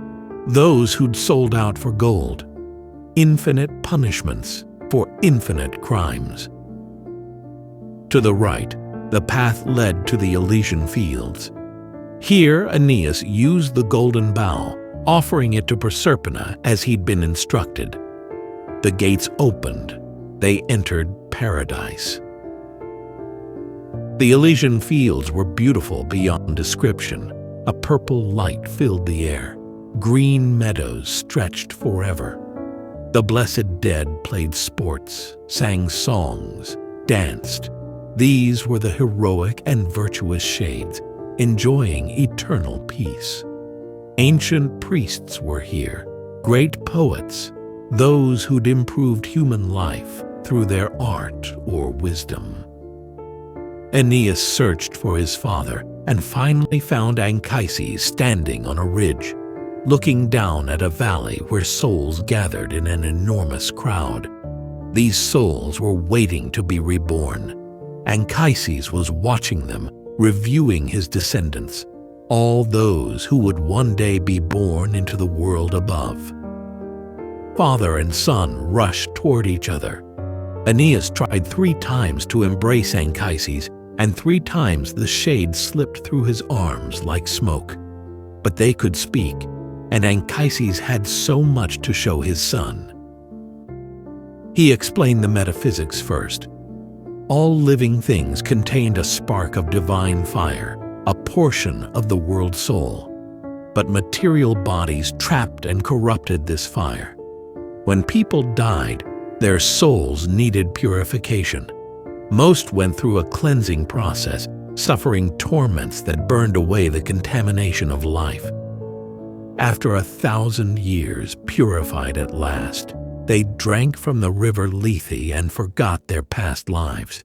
those who'd sold out for gold. Infinite punishments for infinite crimes. To the right, the path led to the Elysian fields. Here Aeneas used the golden bow, offering it to Proserpina as he'd been instructed. The gates opened. They entered paradise. The Elysian fields were beautiful beyond description. A purple light filled the air. Green meadows stretched forever. The blessed dead played sports, sang songs, danced. These were the heroic and virtuous shades, enjoying eternal peace. Ancient priests were here, great poets, those who'd improved human life through their art or wisdom. Aeneas searched for his father and finally found Anchises standing on a ridge, looking down at a valley where souls gathered in an enormous crowd. These souls were waiting to be reborn. Anchises was watching them, reviewing his descendants, all those who would one day be born into the world above. Father and son rushed toward each other. Aeneas tried 3 times to embrace Anchises, and 3 times the shade slipped through his arms like smoke. But they could speak, and Anchises had so much to show his son. He explained the metaphysics first. All living things contained a spark of divine fire, a portion of the world soul. But material bodies trapped and corrupted this fire. When people died, their souls needed purification. Most went through a cleansing process, suffering torments that burned away the contamination of life. After 1,000 years, purified at last, they drank from the river Lethe and forgot their past lives.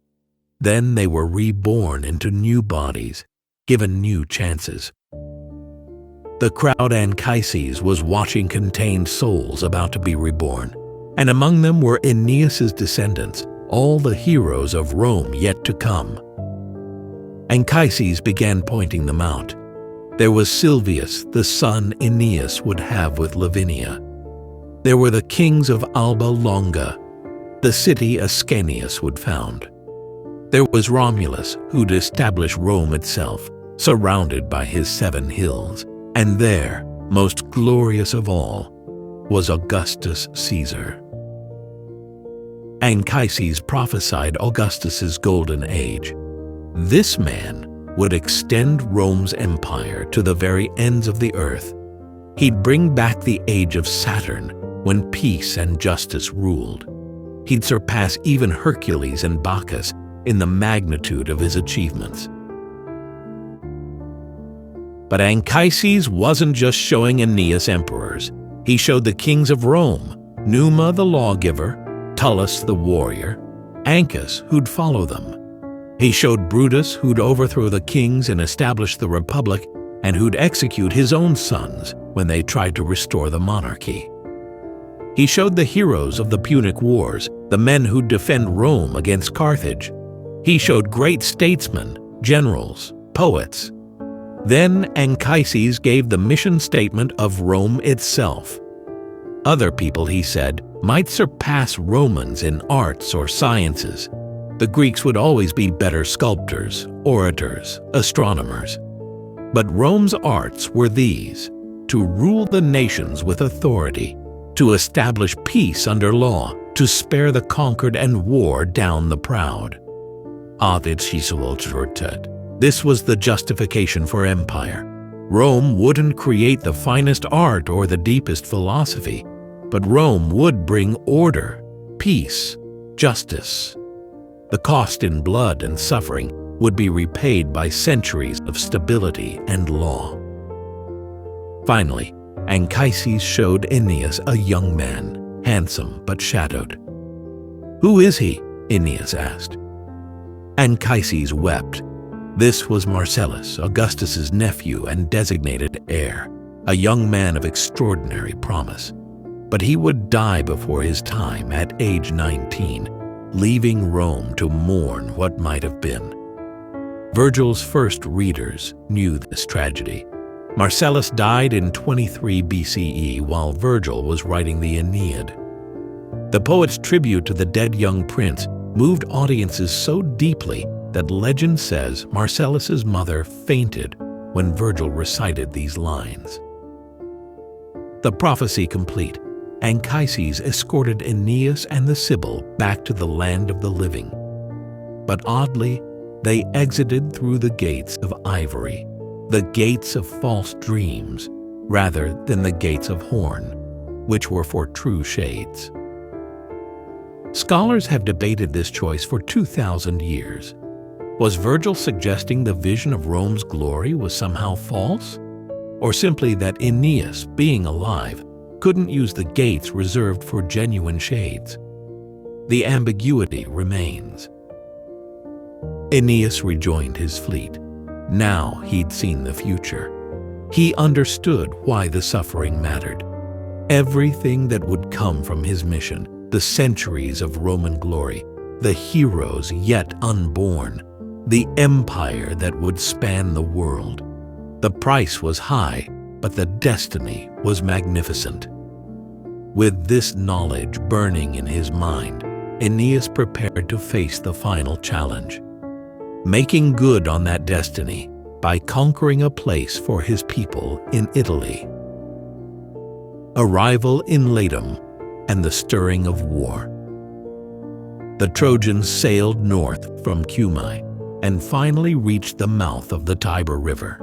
Then they were reborn into new bodies, given new chances. The crowd Anchises was watching contained souls about to be reborn, and among them were Aeneas's descendants, all the heroes of Rome yet to come. Anchises began pointing them out. There was Silvius, the son Aeneas would have with Lavinia. There were the kings of Alba Longa, the city Ascanius would found. There was Romulus, who'd establish Rome itself, surrounded by his 7 hills. And there, most glorious of all, was Augustus Caesar. Anchises prophesied Augustus's golden age. This man would extend Rome's empire to the very ends of the earth. He'd bring back the age of Saturn, when peace and justice ruled. He'd surpass even Hercules and Bacchus in the magnitude of his achievements. But Anchises wasn't just showing Aeneas emperors. He showed the kings of Rome, Numa the lawgiver, Tullus the warrior, Ancus who'd follow them. He showed Brutus who'd overthrow the kings and establish the republic, and who'd execute his own sons when they tried to restore the monarchy. He showed the heroes of the Punic Wars, the men who'd defend Rome against Carthage. He showed great statesmen, generals, poets. Then Anchises gave the mission statement of Rome itself. Other people, he said, might surpass Romans in arts or sciences. The Greeks would always be better sculptors, orators, astronomers. But Rome's arts were these: to rule the nations with authority, to establish peace under law, to spare the conquered and war down the proud. This was the justification for empire. Rome wouldn't create the finest art or the deepest philosophy, but Rome would bring order, peace, justice. The cost in blood and suffering would be repaid by centuries of stability and law. Finally, Anchises showed Aeneas a young man, handsome but shadowed. "Who is he?" Aeneas asked. Anchises wept. This was Marcellus, Augustus's nephew and designated heir, a young man of extraordinary promise. But he would die before his time at age 19, leaving Rome to mourn what might have been. Virgil's first readers knew this tragedy. Marcellus died in 23 BCE while Virgil was writing the Aeneid. The poet's tribute to the dead young prince moved audiences so deeply that legend says Marcellus's mother fainted when Virgil recited these lines. The prophecy complete, Anchises escorted Aeneas and the Sibyl back to the land of the living. But oddly, they exited through the gates of ivory, the gates of false dreams rather than the gates of horn, which were for true shades. Scholars have debated this choice for 2,000 years. Was Virgil suggesting the vision of Rome's glory was somehow false? Or simply that Aeneas, being alive, couldn't use the gates reserved for genuine shades? The ambiguity remains. Aeneas rejoined his fleet. Now he'd seen the future. He understood why the suffering mattered. Everything that would come from his mission, the centuries of Roman glory, the heroes yet unborn, the empire that would span the world. The price was high, but the destiny was magnificent. With this knowledge burning in his mind, Aeneas prepared to face the final challenge, making good on that destiny by conquering a place for his people in Italy. Arrival in Latium and the stirring of war. The Trojans sailed north from Cumae and finally reached the mouth of the Tiber River.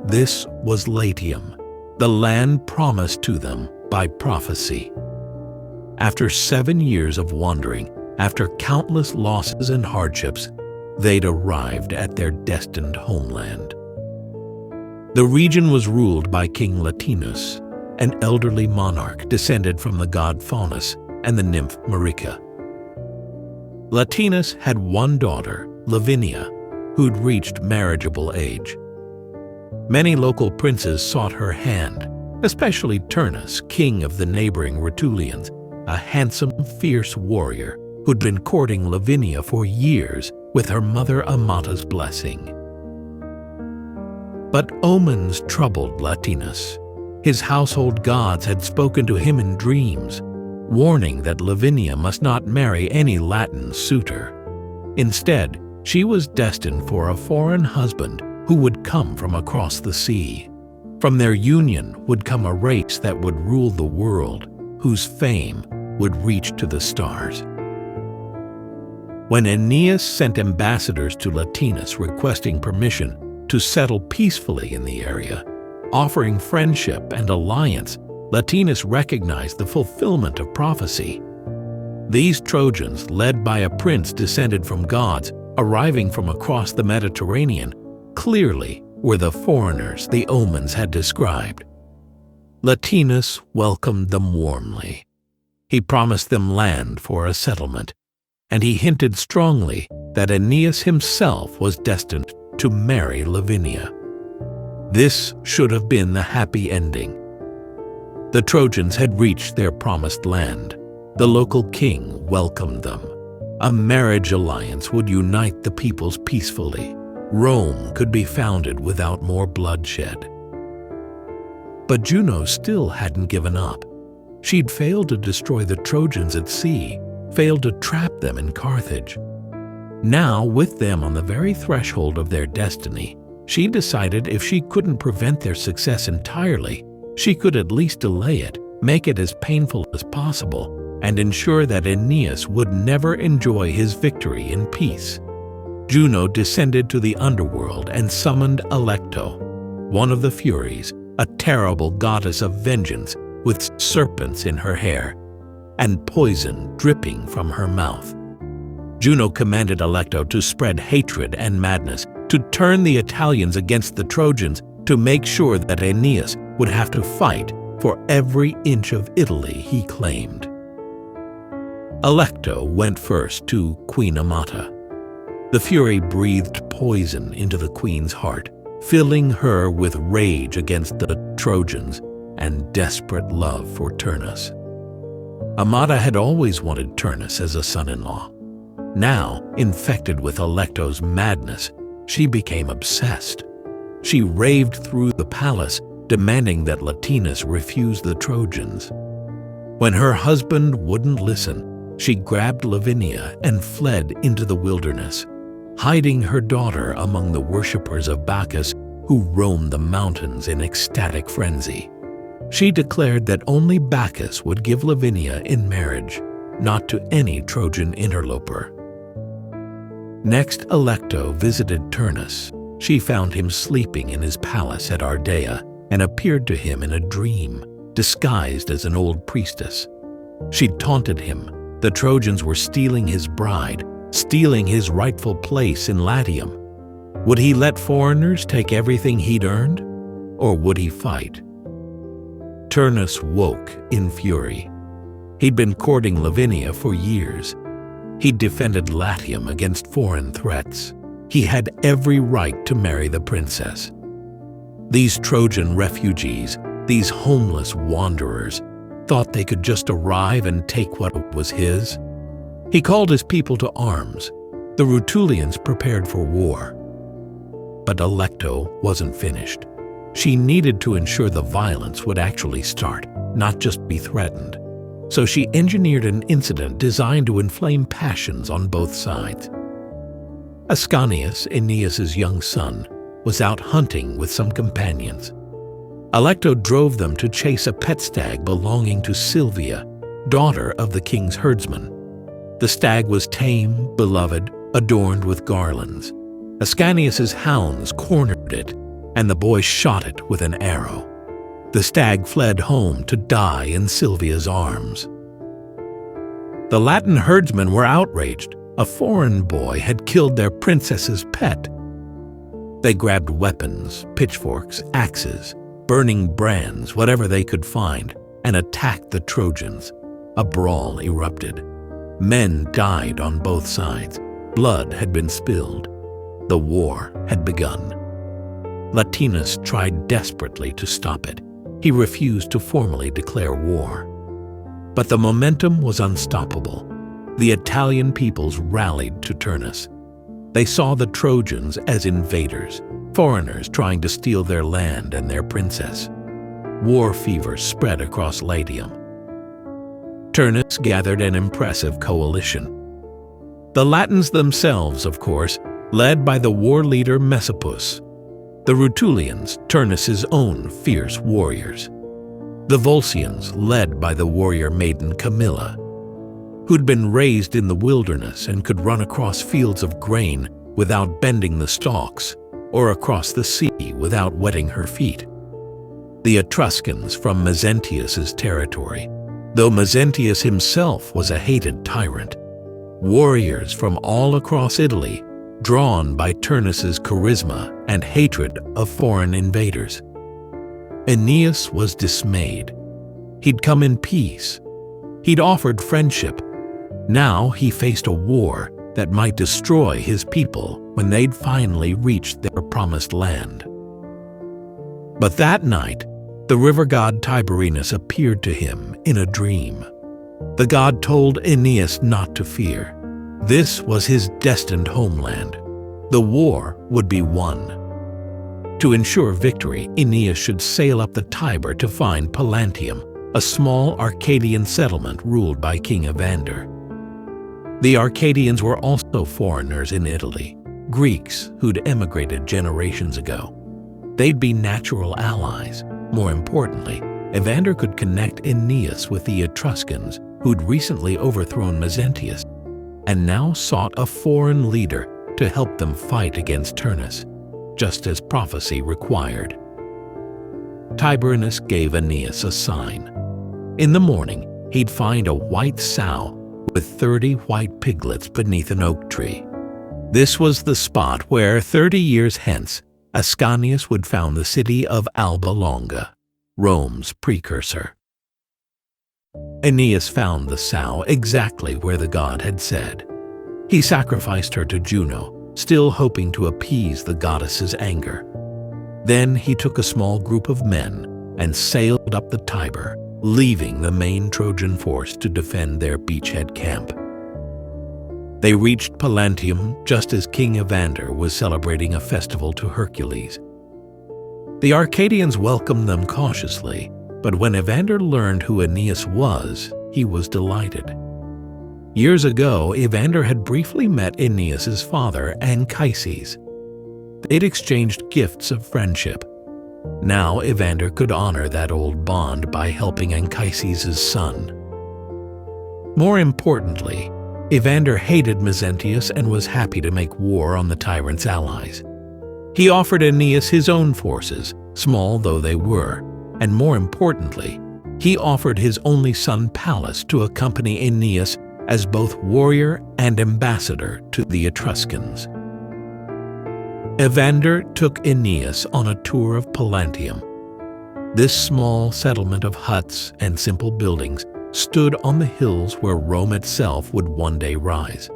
This was Latium, the land promised to them by prophecy. After 7 years of wandering, after countless losses and hardships, they'd arrived at their destined homeland. The region was ruled by King Latinus, an elderly monarch descended from the god Faunus and the nymph Marica. Latinus had one daughter, Lavinia, who'd reached marriageable age. Many local princes sought her hand, especially Turnus, king of the neighboring Rutulians, a handsome, fierce warrior who'd been courting Lavinia for years with her mother Amata's blessing. But omens troubled Latinus. His household gods had spoken to him in dreams, warning that Lavinia must not marry any Latin suitor. Instead, she was destined for a foreign husband who would come from across the sea. From their union would come a race that would rule the world, whose fame would reach to the stars. When Aeneas sent ambassadors to Latinus requesting permission to settle peacefully in the area, offering friendship and alliance, Latinus recognized the fulfillment of prophecy. These Trojans, led by a prince descended from gods, arriving from across the Mediterranean, clearly were the foreigners the omens had described. Latinus welcomed them warmly. He promised them land for a settlement, and he hinted strongly that Aeneas himself was destined to marry Lavinia. This should have been the happy ending. The Trojans had reached their promised land. The local king welcomed them. A marriage alliance would unite the peoples peacefully. Rome could be founded without more bloodshed. But Juno still hadn't given up. She'd failed to destroy the Trojans at sea, failed to trap them in Carthage. Now, with them on the very threshold of their destiny, she decided if she couldn't prevent their success entirely, she could at least delay it, make it as painful as possible, and ensure that Aeneas would never enjoy his victory in peace. Juno descended to the underworld and summoned Alecto, one of the Furies, a terrible goddess of vengeance with serpents in her hair and poison dripping from her mouth. Juno commanded Alecto to spread hatred and madness, to turn the Italians against the Trojans, to make sure that Aeneas would have to fight for every inch of Italy he claimed. Alecto went first to Queen Amata. The Fury breathed poison into the queen's heart, filling her with rage against the Trojans and desperate love for Turnus. Amata had always wanted Turnus as a son-in-law. Now, infected with Alecto's madness, she became obsessed. She raved through the palace, demanding that Latinus refuse the Trojans. When her husband wouldn't listen, she grabbed Lavinia and fled into the wilderness, hiding her daughter among the worshippers of Bacchus who roamed the mountains in ecstatic frenzy. She declared that only Bacchus would give Lavinia in marriage, not to any Trojan interloper. Next, Alecto visited Turnus, She found him sleeping in his palace at Ardea and appeared to him in a dream, disguised as an old priestess. She'd taunted him. The Trojans were stealing his bride, stealing his rightful place in Latium. Would he let foreigners take everything he'd earned, or would he fight? Turnus woke in fury. He'd been courting Lavinia for years. He'd defended Latium against foreign threats. He had every right to marry the princess. These Trojan refugees, these homeless wanderers, thought they could just arrive and take what was his. He called his people to arms. The Rutulians prepared for war. But Alecto wasn't finished. She needed to ensure the violence would actually start, not just be threatened. So she engineered an incident designed to inflame passions on both sides. Ascanius, Aeneas's young son, was out hunting with some companions. Alecto drove them to chase a pet stag belonging to Silvia, daughter of the king's herdsman. The stag was tame, beloved, adorned with garlands. Ascanius's hounds cornered it, and the boy shot it with an arrow. The stag fled home to die in Silvia's arms. The Latin herdsmen were outraged. A foreign boy had killed their princess's pet. They grabbed weapons, pitchforks, axes, burning brands, whatever they could find, and attacked the Trojans. A brawl erupted. Men died on both sides. Blood had been spilled. The war had begun. Latinus tried desperately to stop it. He refused to formally declare war. But the momentum was unstoppable. The Italian peoples rallied to Turnus. They saw the Trojans as invaders, foreigners trying to steal their land and their princess. War fever spread across Latium. Turnus gathered an impressive coalition. The Latins themselves, of course, led by the war leader Messapus. The Rutulians, Turnus's own fierce warriors. The Volscians, led by the warrior maiden Camilla, who'd been raised in the wilderness and could run across fields of grain without bending the stalks, or across the sea without wetting her feet. The Etruscans from Mezentius's territory, though Mezentius himself was a hated tyrant. Warriors from all across Italy, drawn by Turnus's charisma and hatred of foreign invaders. Aeneas was dismayed. He'd come in peace. He'd offered friendship. Now he faced a war that might destroy his people when they'd finally reached their promised land. But that night, the river god Tiberinus appeared to him in a dream. The god told Aeneas not to fear. This was his destined homeland. The war would be won. To ensure victory, Aeneas should sail up the Tiber to find Pallanteum, a small Arcadian settlement ruled by King Evander. The Arcadians were also foreigners in Italy, Greeks who'd emigrated generations ago. They'd be natural allies. More importantly, Evander could connect Aeneas with the Etruscans who'd recently overthrown Mezentius and now sought a foreign leader to help them fight against Turnus, just as prophecy required. Tiberinus gave Aeneas a sign. In the morning, he'd find a white sow with 30 white piglets beneath an oak tree. This was the spot where, 30 years hence, Ascanius would found the city of Alba Longa, Rome's precursor. Aeneas found the sow exactly where the god had said. He sacrificed her to Juno, still hoping to appease the goddess's anger. Then he took a small group of men and sailed up the Tiber, leaving the main Trojan force to defend their beachhead camp. They reached Pallanteum just as King Evander was celebrating a festival to Hercules. The Arcadians welcomed them cautiously, but when Evander learned who Aeneas was, he was delighted. Years ago, Evander had briefly met Aeneas's father, Anchises. They'd exchanged gifts of friendship. Now Evander could honor that old bond by helping Anchises' son. More importantly, Evander hated Mezentius and was happy to make war on the tyrant's allies. He offered Aeneas his own forces, small though they were, and more importantly, he offered his only son Pallas to accompany Aeneas as both warrior and ambassador to the Etruscans. Evander took Aeneas on a tour of Pallanteum. This small settlement of huts and simple buildings stood on the hills where Rome itself would one day rise.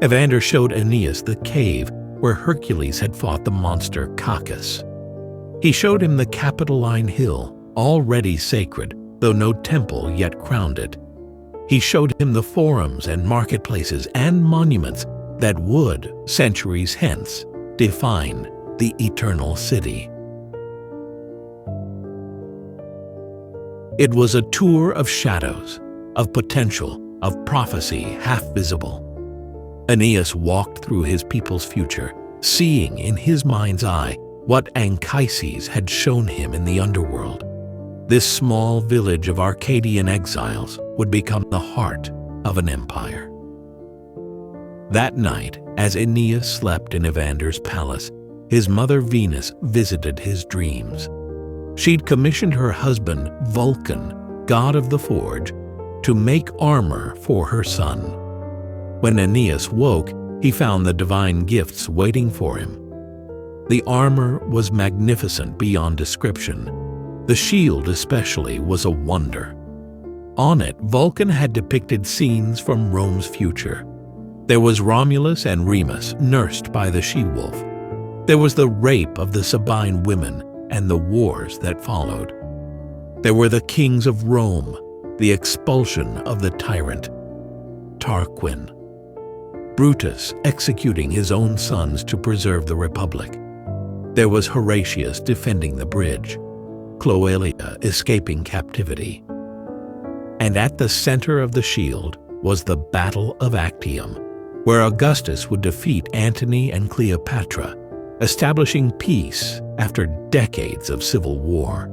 Evander showed Aeneas the cave where Hercules had fought the monster Cacus. He showed him the Capitoline Hill, already sacred, though no temple yet crowned it. He showed him the forums and marketplaces and monuments that would, centuries hence, define the eternal city. It was a tour of shadows, of potential, of prophecy half visible. Aeneas walked through his people's future, seeing in his mind's eye what Anchises had shown him in the underworld. This small village of Arcadian exiles would become the heart of an empire. That night, as Aeneas slept in Evander's palace, his mother Venus visited his dreams. She'd commissioned her husband, Vulcan, god of the forge, to make armor for her son. When Aeneas woke, he found the divine gifts waiting for him. The armor was magnificent beyond description. The shield especially was a wonder. On it, Vulcan had depicted scenes from Rome's future. There was Romulus and Remus nursed by the she-wolf. There was the rape of the Sabine women and the wars that followed. There were the kings of Rome, the expulsion of the tyrant Tarquin, Brutus executing his own sons to preserve the Republic. There was Horatius defending the bridge, Cloelia escaping captivity. And at the center of the shield was the Battle of Actium, where Augustus would defeat Antony and Cleopatra, establishing peace after decades of civil war.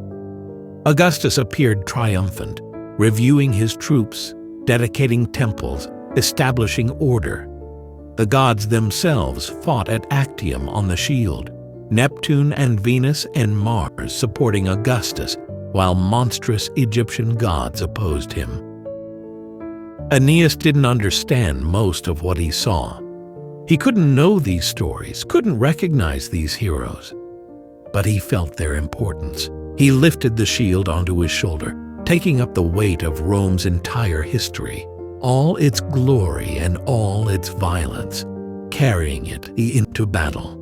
Augustus appeared triumphant, reviewing his troops, dedicating temples, establishing order. The gods themselves fought at Actium on the shield, Neptune and Venus and Mars supporting Augustus, while monstrous Egyptian gods opposed him. Aeneas didn't understand most of what he saw. He couldn't know these stories, couldn't recognize these heroes. But he felt their importance. He lifted the shield onto his shoulder, taking up the weight of Rome's entire history, all its glory and all its violence, carrying it into battle.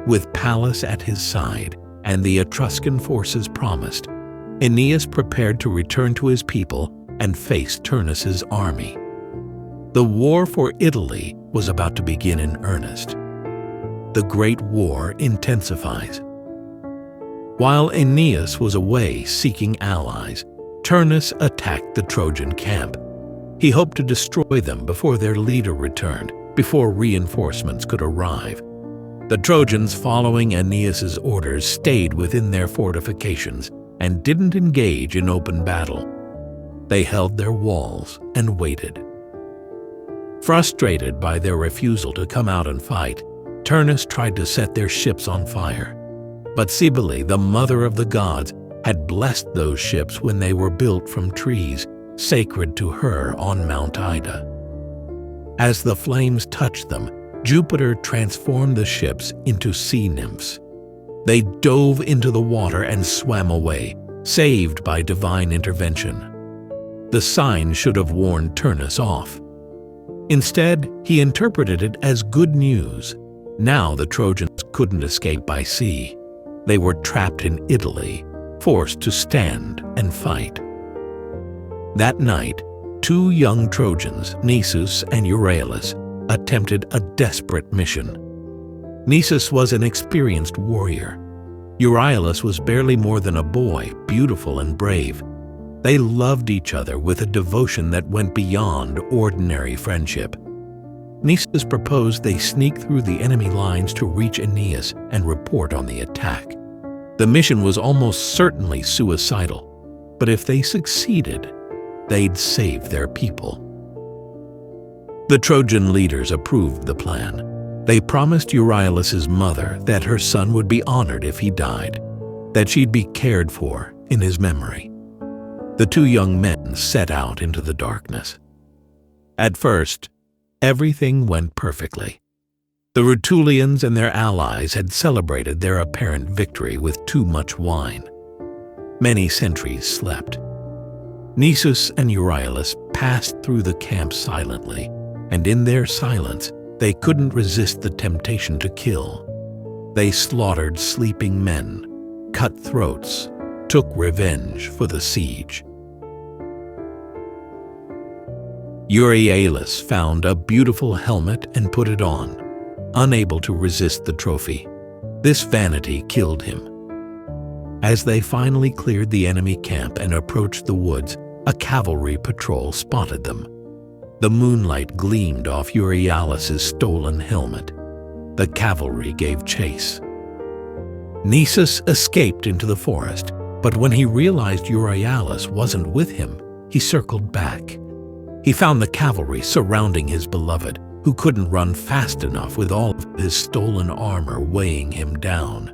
With Pallas at his side and the Etruscan forces promised, Aeneas prepared to return to his people and face Turnus's army. The war for Italy was about to begin in earnest. The Great War intensifies. While Aeneas was away seeking allies, Turnus attacked the Trojan camp. He hoped to destroy them before their leader returned, before reinforcements could arrive. The Trojans, following Aeneas's orders, stayed within their fortifications and didn't engage in open battle. They held their walls and waited. Frustrated by their refusal to come out and fight, Turnus tried to set their ships on fire. But Cybele, the mother of the gods, had blessed those ships when they were built from trees, sacred to her on Mount Ida. As the flames touched them, Jupiter transformed the ships into sea nymphs. They dove into the water and swam away, saved by divine intervention. The sign should have warned Turnus off. Instead, he interpreted it as good news. Now the Trojans couldn't escape by sea. They were trapped in Italy, forced to stand and fight. That night, two young Trojans, Nisus and Euryalus, attempted a desperate mission. Nisus was an experienced warrior. Euryalus was barely more than a boy, beautiful and brave. They loved each other with a devotion that went beyond ordinary friendship. Nisus proposed they sneak through the enemy lines to reach Aeneas and report on the attack. The mission was almost certainly suicidal, but if they succeeded, they'd save their people. The Trojan leaders approved the plan. They promised Euryalus' mother that her son would be honored if he died, that she'd be cared for in his memory. The two young men set out into the darkness. At first, everything went perfectly. The Rutulians and their allies had celebrated their apparent victory with too much wine. Many sentries slept. Nisus and Euryalus passed through the camp silently, and in their silence, they couldn't resist the temptation to kill. They slaughtered sleeping men, cut throats, took revenge for the siege. Euryalus found a beautiful helmet and put it on, unable to resist the trophy. This vanity killed him. As they finally cleared the enemy camp and approached the woods, a cavalry patrol spotted them. The moonlight gleamed off Euryalus' stolen helmet. The cavalry gave chase. Nisus escaped into the forest, but when he realized Euryalus wasn't with him, he circled back. He found the cavalry surrounding his beloved, who couldn't run fast enough with all of his stolen armor weighing him down.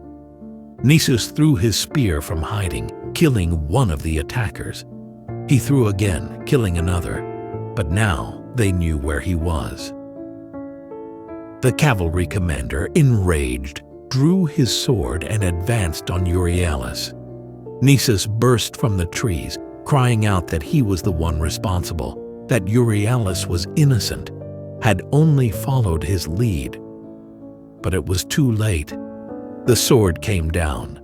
Nisus threw his spear from hiding, killing one of the attackers. He threw again, killing another, but now they knew where he was. The cavalry commander, enraged, drew his sword and advanced on Euryalus. Nisus burst from the trees, crying out that he was the one responsible, that Euryalus was innocent, had only followed his lead. But it was too late. The sword came down.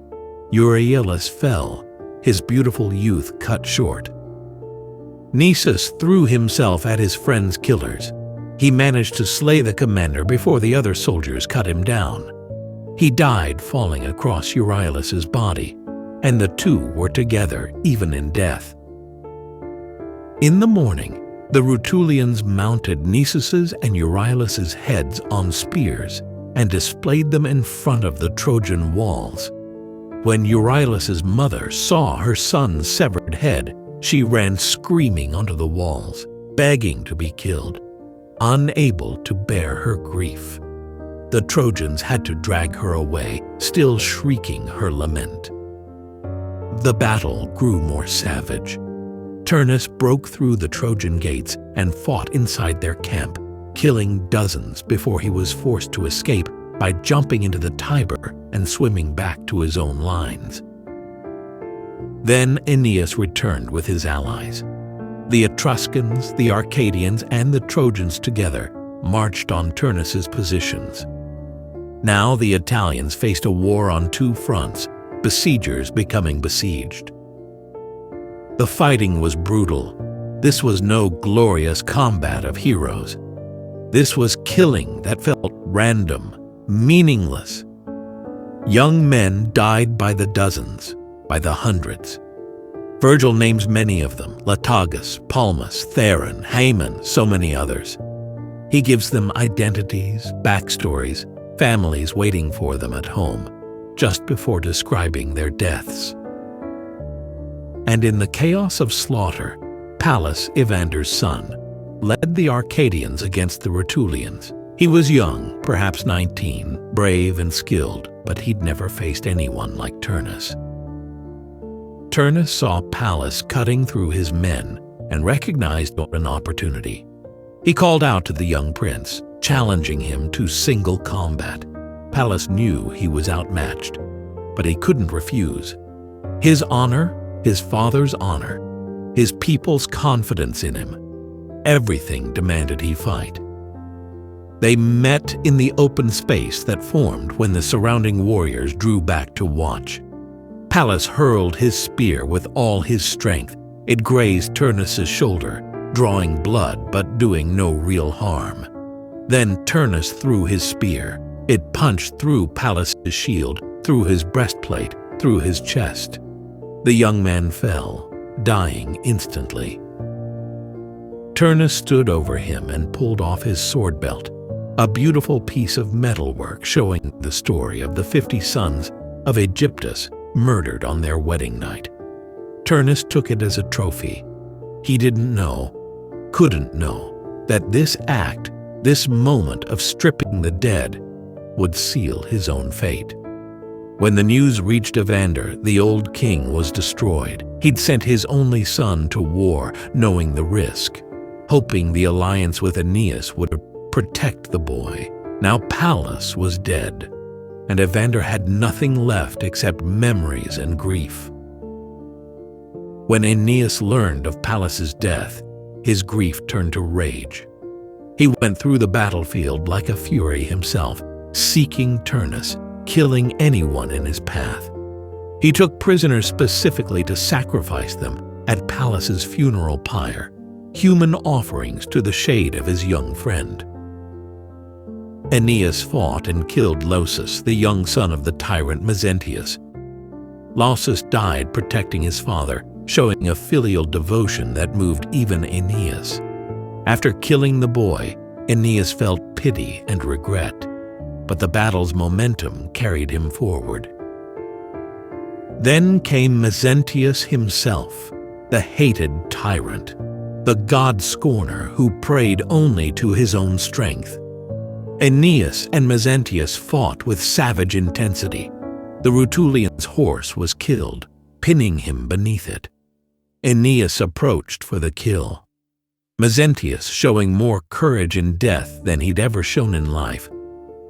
Euryalus fell, his beautiful youth cut short. Nisus threw himself at his friend's killers. He managed to slay the commander before the other soldiers cut him down. He died falling across Euryalus' body, and the two were together even in death. In the morning, the Rutulians mounted Nisus' and Euryalus' heads on spears and displayed them in front of the Trojan walls. When Euryalus' mother saw her son's severed head, she ran screaming onto the walls, begging to be killed, unable to bear her grief. The Trojans had to drag her away, still shrieking her lament. The battle grew more savage. Turnus broke through the Trojan gates and fought inside their camp, killing dozens before he was forced to escape by jumping into the Tiber and swimming back to his own lines. Then Aeneas returned with his allies. The Etruscans, the Arcadians, and the Trojans together marched on Turnus' positions. Now the Italians faced a war on two fronts, besiegers becoming besieged. The fighting was brutal. This was no glorious combat of heroes. This was killing that felt random, meaningless. Young men died by the dozens, by the hundreds. Virgil names many of them: Latagus, Palmus, Theron, Haemon, so many others. He gives them identities, backstories, families waiting for them at home, just before describing their deaths. And in the chaos of slaughter, Pallas, Evander's son, led the Arcadians against the Rutulians. He was young, perhaps 19, brave and skilled, but he'd never faced anyone like Turnus. Turnus saw Pallas cutting through his men and recognized an opportunity. He called out to the young prince, challenging him to single combat. Pallas knew he was outmatched, but he couldn't refuse. His honor, his father's honor, his people's confidence in him, everything demanded he fight. They met in the open space that formed when the surrounding warriors drew back to watch. Pallas hurled his spear with all his strength. It grazed Turnus' shoulder, drawing blood but doing no real harm. Then Turnus threw his spear. It punched through Pallas' shield, through his breastplate, through his chest. The young man fell, dying instantly. Turnus stood over him and pulled off his sword belt, a beautiful piece of metalwork showing the story of the 50 sons of Aegyptus murdered on their wedding night. Turnus took it as a trophy. He didn't know, couldn't know, that this act This moment of stripping the dead would seal his own fate. When the news reached Evander, the old king was destroyed. He'd sent his only son to war, knowing the risk, hoping the alliance with Aeneas would protect the boy. Now Pallas was dead, and Evander had nothing left except memories and grief. When Aeneas learned of Pallas's death, his grief turned to rage. He went through the battlefield like a fury himself, seeking Turnus, killing anyone in his path. He took prisoners specifically to sacrifice them at Pallas's funeral pyre, human offerings to the shade of his young friend. Aeneas fought and killed Lausus, the young son of the tyrant Mezentius. Lausus died protecting his father, showing a filial devotion that moved even Aeneas. After killing the boy, Aeneas felt pity and regret, but the battle's momentum carried him forward. Then came Mezentius himself, the hated tyrant, the god-scorner who prayed only to his own strength. Aeneas and Mezentius fought with savage intensity. The Rutulian's horse was killed, pinning him beneath it. Aeneas approached for the kill. Mezentius, showing more courage in death than he'd ever shown in life,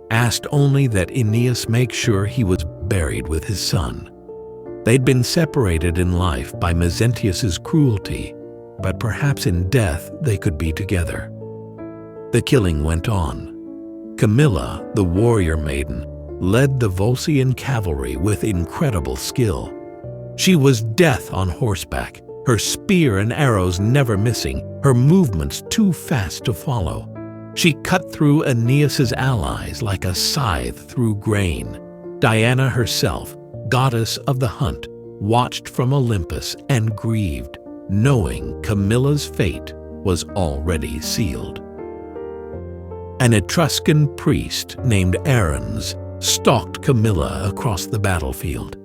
asked only that Aeneas make sure he was buried with his son. They'd been separated in life by Mezentius's cruelty, but perhaps in death they could be together. The killing went on. Camilla, the warrior maiden, led the Volscian cavalry with incredible skill. She was death on horseback, her spear and arrows never missing, her movements too fast to follow. She cut through Aeneas's allies like a scythe through grain. Diana herself, goddess of the hunt, watched from Olympus and grieved, knowing Camilla's fate was already sealed. An Etruscan priest named Aruns stalked Camilla across the battlefield.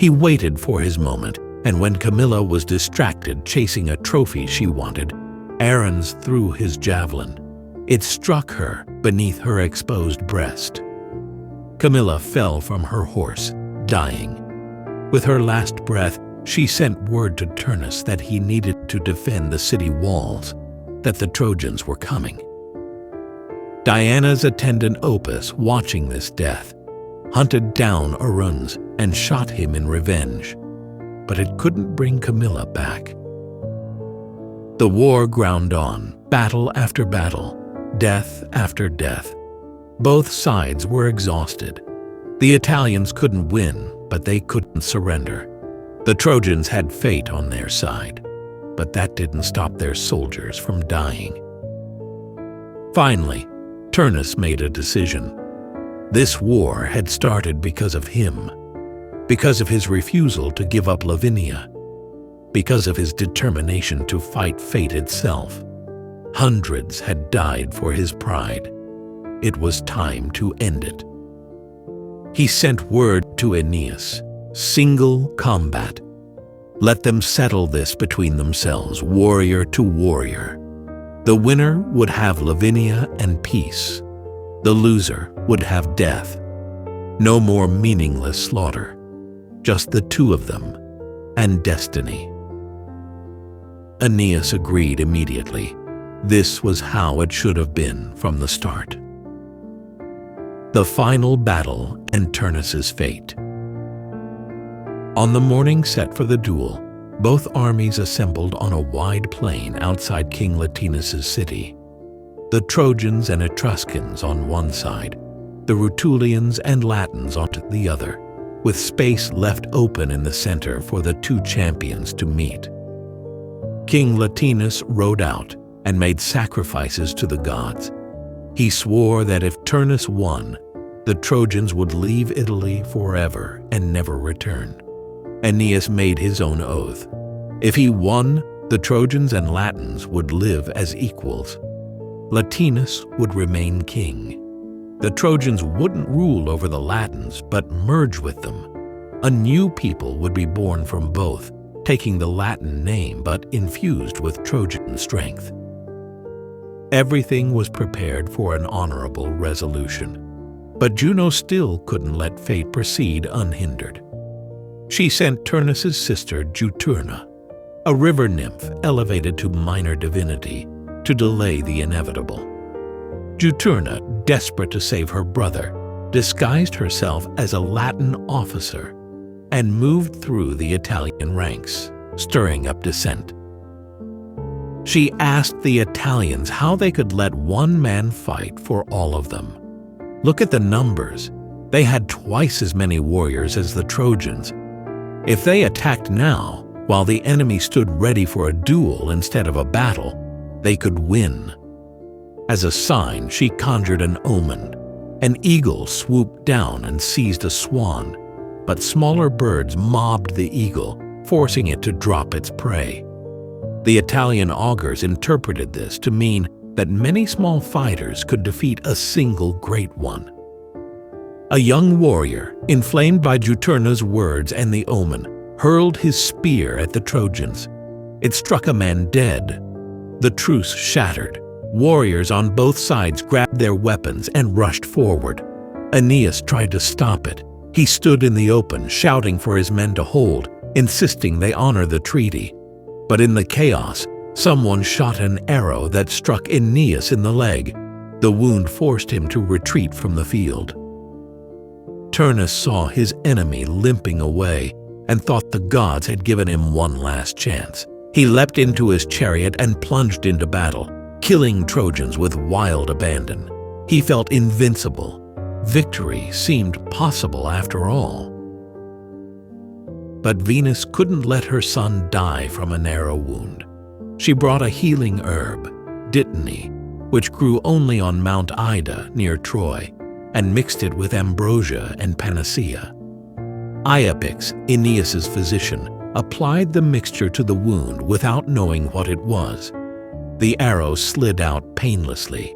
He waited for his moment, and when Camilla was distracted chasing a trophy she wanted, Aruns threw his javelin. It struck her beneath her exposed breast. Camilla fell from her horse, dying. With her last breath, she sent word to Turnus that he needed to defend the city walls, that the Trojans were coming. Diana's attendant Opis, watching this death, hunted down Aruns and shot him in revenge, but it couldn't bring Camilla back. The war ground on, battle after battle, death after death. Both sides were exhausted. The Italians couldn't win, but they couldn't surrender. The Trojans had fate on their side, but that didn't stop their soldiers from dying. Finally, Turnus made a decision. This war had started because of him, because of his refusal to give up Lavinia, because of his determination to fight fate itself. Hundreds had died for his pride. It was time to end it. He sent word to Aeneas, single combat. Let them settle this between themselves, warrior to warrior. The winner would have Lavinia and peace. The loser would have death. No more meaningless slaughter, just the two of them and destiny. Aeneas agreed immediately. This was how it should have been from the start. The final battle and Turnus's fate. On the morning set for the duel, both armies assembled on a wide plain outside King Latinus's city. The Trojans and Etruscans on one side, the Rutulians and Latins on the other, with space left open in the center for the two champions to meet. King Latinus rode out and made sacrifices to the gods. He swore that if Turnus won, the Trojans would leave Italy forever and never return. Aeneas made his own oath. If he won, the Trojans and Latins would live as equals. Latinus would remain king. The Trojans wouldn't rule over the Latins, but merge with them. A new people would be born from both, taking the Latin name but infused with Trojan strength. Everything was prepared for an honorable resolution. But Juno still couldn't let fate proceed unhindered. She sent Turnus's sister Juturna, a river nymph elevated to minor divinity, to delay the inevitable. Juturna, desperate to save her brother, disguised herself as a Latin officer and moved through the Italian ranks, stirring up dissent. She asked the Italians how they could let one man fight for all of them. Look at the numbers. They had twice as many warriors as the Trojans. If they attacked now, while the enemy stood ready for a duel instead of a battle, they could win. As a sign, she conjured an omen. An eagle swooped down and seized a swan, but smaller birds mobbed the eagle, forcing it to drop its prey. The Italian augurs interpreted this to mean that many small fighters could defeat a single great one. A young warrior, inflamed by Juturna's words and the omen, hurled his spear at the Trojans. It struck a man dead. The truce shattered. Warriors on both sides grabbed their weapons and rushed forward. Aeneas tried to stop it. He stood in the open, shouting for his men to hold, insisting they honor the treaty. But in the chaos, someone shot an arrow that struck Aeneas in the leg. The wound forced him to retreat from the field. Turnus saw his enemy limping away and thought the gods had given him one last chance. He leapt into his chariot and plunged into battle, killing Trojans with wild abandon. He felt invincible. Victory seemed possible after all. But Venus couldn't let her son die from a narrow wound. She brought a healing herb, dittany, which grew only on Mount Ida near Troy, and mixed it with ambrosia and panacea. Iapix, Aeneas's physician, applied the mixture to the wound without knowing what it was. The arrow slid out painlessly.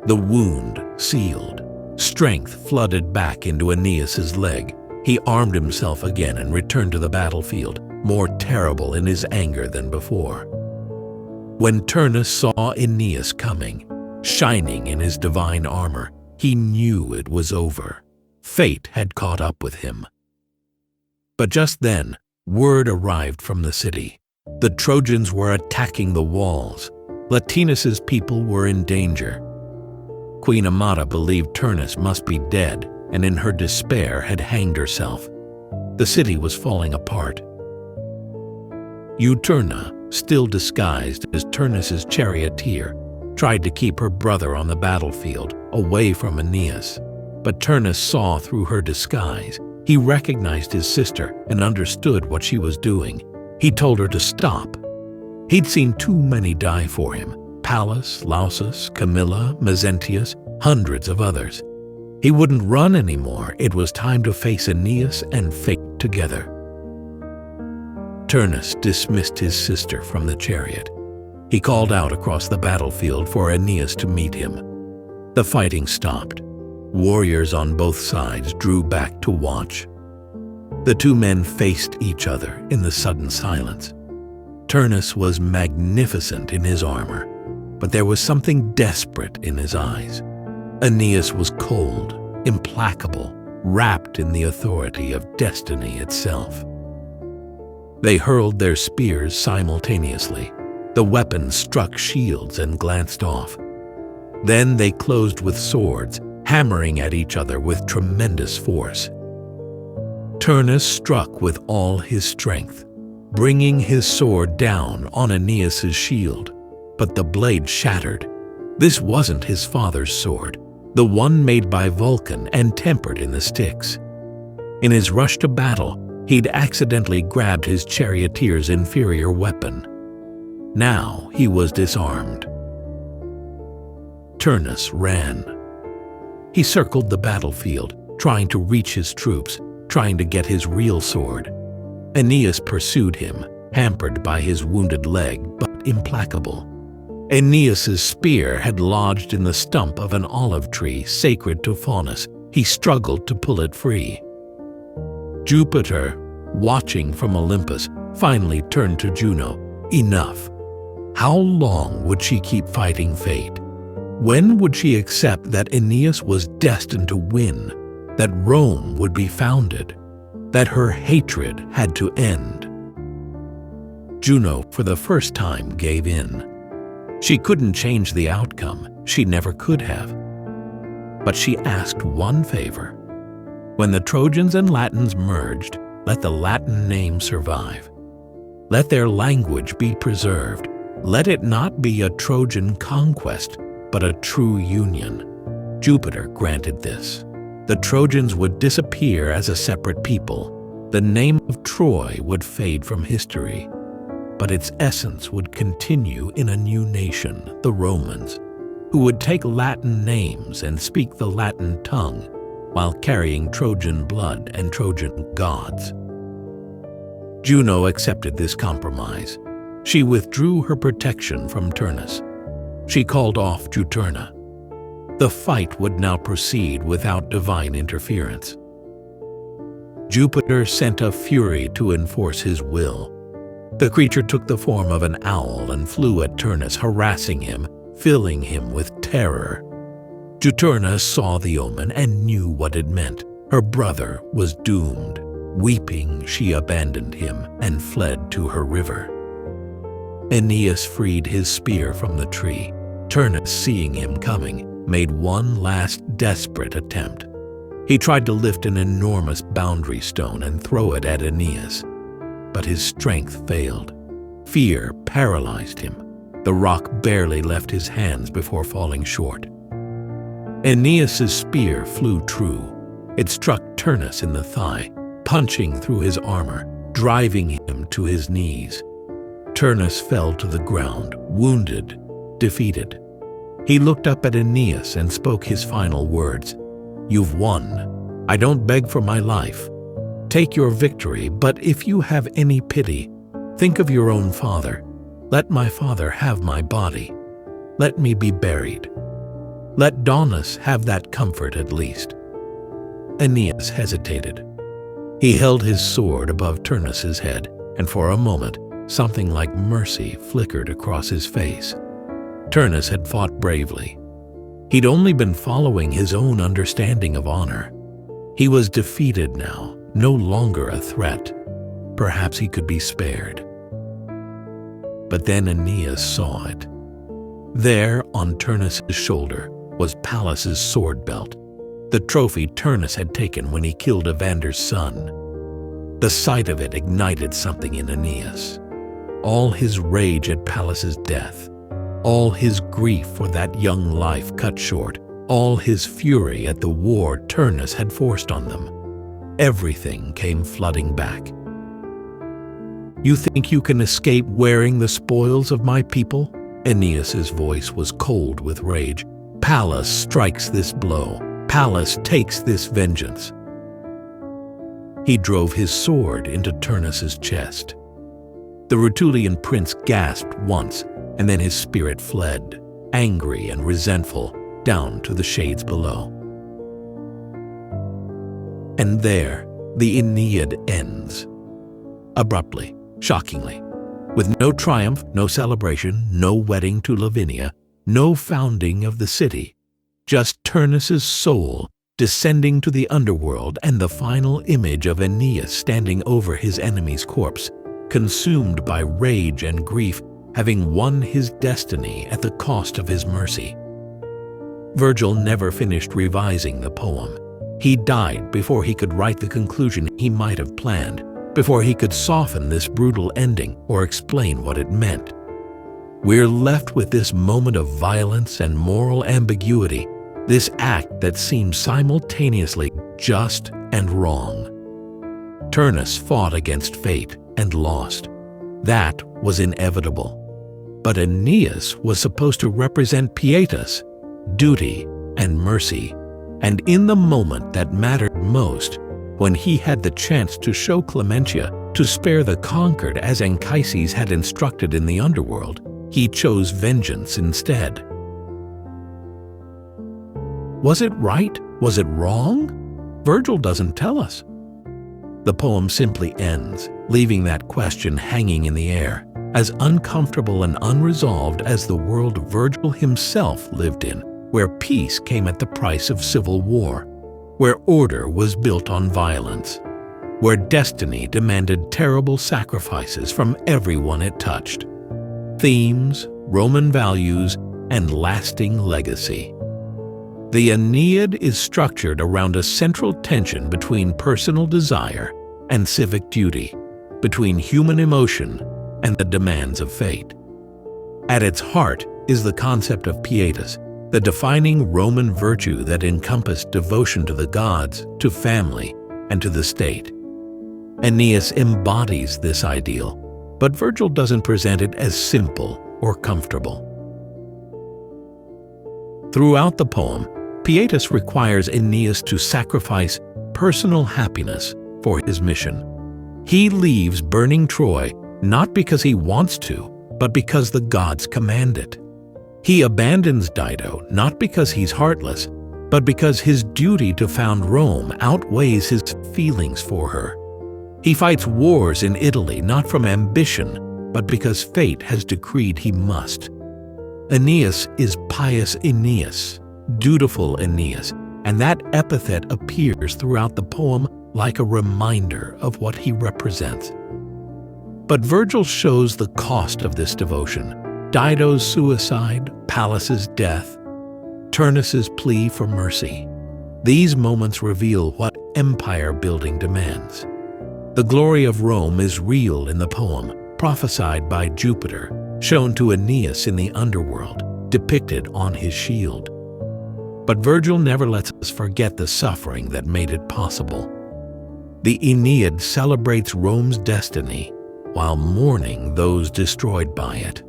The wound sealed. Strength flooded back into Aeneas's leg. He armed himself again and returned to the battlefield, more terrible in his anger than before. When Turnus saw Aeneas coming, shining in his divine armor, he knew it was over. Fate had caught up with him. But just then, word arrived from the city. The Trojans were attacking the walls. Latinus's people were in danger. Queen Amata believed Turnus must be dead, and in her despair had hanged herself. The city was falling apart. Juturna, still disguised as Turnus's charioteer, tried to keep her brother on the battlefield, away from Aeneas. But Turnus saw through her disguise. He recognized his sister and understood what she was doing. He told her to stop. He'd seen too many die for him: Pallas, Lausus, Camilla, Mezentius, hundreds of others. He wouldn't run anymore. It was time to face Aeneas and fate together. Turnus dismissed his sister from the chariot. He called out across the battlefield for Aeneas to meet him. The fighting stopped. Warriors on both sides drew back to watch. The two men faced each other in the sudden silence. Turnus was magnificent in his armor, but there was something desperate in his eyes. Aeneas was cold, implacable, wrapped in the authority of destiny itself. They hurled their spears simultaneously. The weapons struck shields and glanced off. Then they closed with swords, hammering at each other with tremendous force. Turnus struck with all his strength, bringing his sword down on Aeneas's shield, but the blade shattered. This wasn't his father's sword, the one made by Vulcan and tempered in the Styx. In his rush to battle, he'd accidentally grabbed his charioteer's inferior weapon. Now he was disarmed. Turnus ran. He circled the battlefield, trying to reach his troops, trying to get his real sword. Aeneas pursued him, hampered by his wounded leg, but implacable. Aeneas's spear had lodged in the stump of an olive tree sacred to Faunus. He struggled to pull it free. Jupiter, watching from Olympus, finally turned to Juno. Enough. How long would she keep fighting fate? When would she accept that Aeneas was destined to win, that Rome would be founded, that her hatred had to end? Juno, for the first time, gave in. She couldn't change the outcome. She never could have. But she asked one favor. When the Trojans and Latins merged, let the Latin name survive. Let their language be preserved. Let it not be a Trojan conquest, but a true union. Jupiter granted this. The Trojans would disappear as a separate people. The name of Troy would fade from history, but its essence would continue in a new nation, the Romans, who would take Latin names and speak the Latin tongue while carrying Trojan blood and Trojan gods. Juno accepted this compromise. She withdrew her protection from Turnus. She called off Juturna. The fight would now proceed without divine interference. Jupiter sent a Fury to enforce his will. The creature took the form of an owl and flew at Turnus, harassing him, filling him with terror. Juturna saw the omen and knew what it meant. Her brother was doomed. Weeping, she abandoned him and fled to her river. Aeneas freed his spear from the tree. Turnus, seeing him coming, made one last desperate attempt. He tried to lift an enormous boundary stone and throw it at Aeneas, but his strength failed. Fear paralyzed him. The rock barely left his hands before falling short. Aeneas's spear flew true. It struck Turnus in the thigh, punching through his armor, driving him to his knees. Turnus fell to the ground, wounded, defeated. He looked up at Aeneas and spoke his final words. "You've won. I don't beg for my life. Take your victory, but if you have any pity, think of your own father. Let my father have my body. Let me be buried. Let Daunus have that comfort at least." Aeneas hesitated. He held his sword above Turnus's head, and for a moment, something like mercy flickered across his face. Turnus had fought bravely. He'd only been following his own understanding of honor. He was defeated now, no longer a threat. Perhaps he could be spared. But then Aeneas saw it. There, on Turnus's shoulder, was Pallas's sword belt, the trophy Turnus had taken when he killed Evander's son. The sight of it ignited something in Aeneas. All his rage at Pallas's death, all his grief for that young life cut short, all his fury at the war Turnus had forced on them. Everything came flooding back. "You think you can escape wearing the spoils of my people?" Aeneas's voice was cold with rage. "Pallas strikes this blow. Pallas takes this vengeance." He drove his sword into Turnus's chest. The Rutulian prince gasped once, and then his spirit fled, angry and resentful, down to the shades below. And there, the Aeneid ends. Abruptly, shockingly, with no triumph, no celebration, no wedding to Lavinia, no founding of the city, just Turnus's soul descending to the underworld and the final image of Aeneas standing over his enemy's corpse, consumed by rage and grief, having won his destiny at the cost of his mercy. Virgil never finished revising the poem. He died before he could write the conclusion he might have planned, before he could soften this brutal ending or explain what it meant. We're left with this moment of violence and moral ambiguity, this act that seems simultaneously just and wrong. Turnus fought against fate and lost. That was inevitable. But Aeneas was supposed to represent pietas, duty and mercy, and in the moment that mattered most, when he had the chance to show clementia, to spare the conquered as Anchises had instructed in the underworld, he chose vengeance instead. Was it right? Was it wrong? Virgil doesn't tell us. The poem simply ends, leaving that question hanging in the air, as uncomfortable and unresolved as the world Virgil himself lived in, where peace came at the price of civil war, where order was built on violence, where destiny demanded terrible sacrifices from everyone it touched. Themes, Roman values, and lasting legacy. The Aeneid is structured around a central tension between personal desire and civic duty, between human emotion and the demands of fate. At its heart is the concept of pietas, the defining Roman virtue that encompassed devotion to the gods, to family, and to the state. Aeneas embodies this ideal, but Virgil doesn't present it as simple or comfortable. Throughout the poem, pietas requires Aeneas to sacrifice personal happiness for his mission. He leaves burning Troy not because he wants to, but because the gods command it. He abandons Dido not because he's heartless, but because his duty to found Rome outweighs his feelings for her. He fights wars in Italy not from ambition, but because fate has decreed he must. Aeneas is pious Aeneas, dutiful Aeneas, and that epithet appears throughout the poem like a reminder of what he represents. But Virgil shows the cost of this devotion: Dido's suicide, Pallas's death, Turnus's plea for mercy. These moments reveal what empire-building demands. The glory of Rome is real in the poem, prophesied by Jupiter, shown to Aeneas in the underworld, depicted on his shield. But Virgil never lets us forget the suffering that made it possible. The Aeneid celebrates Rome's destiny while mourning those destroyed by it.